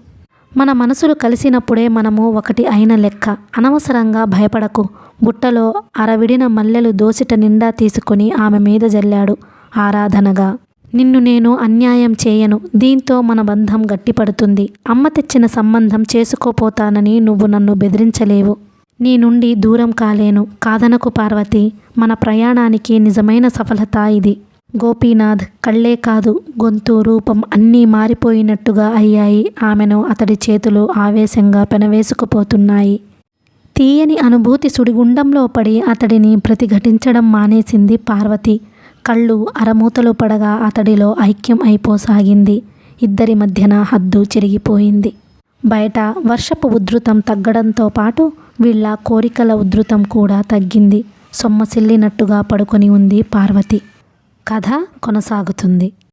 మన మనసులు కలిసినప్పుడే మనము ఒకటి అయిన లెక్క. అనవసరంగా భయపడకు. బుట్టలో అరవిడిన మల్లెలు దోసిట నిండా తీసుకుని ఆమె మీద జల్లాడు ఆరాధనగా. నిన్ను నేను అన్యాయం చేయను. దీంతో మన బంధం గట్టిపడుతుంది. అమ్మ తెచ్చిన సంబంధం చేసుకోపోతానని నువ్వు నన్ను బెదిరించలేవు. నీ నుండి దూరం కాలేను. కాదనకు పార్వతి. మన ప్రయాణానికి నిజమైన సఫలత ఇది. గోపీనాథ్ కళ్ళే కాదు, గొంతు, రూపం అన్నీ మారిపోయినట్టుగా అయ్యాయి. ఆమెను అతడి చేతులు ఆవేశంగా పెనవేసుకుపోతున్నాయి. తీయని అనుభూతి సుడిగుండంలో పడి అతడిని ప్రతిఘటించడం మానేసింది పార్వతి. కళ్ళు అరమూతలు పడగా అతడిలో ఐక్యం అయిపోసాగింది. ఇద్దరి మధ్యన హద్దు చెరిగిపోయింది. బయట వర్షపు ఉధృతం తగ్గడంతో పాటు వీళ్ళ కోరికల ఉధృతం కూడా తగ్గింది. సొమ్మసిల్లినట్టుగా పడుకొని ఉంది పార్వతి. కథ కొనసాగుతుంది.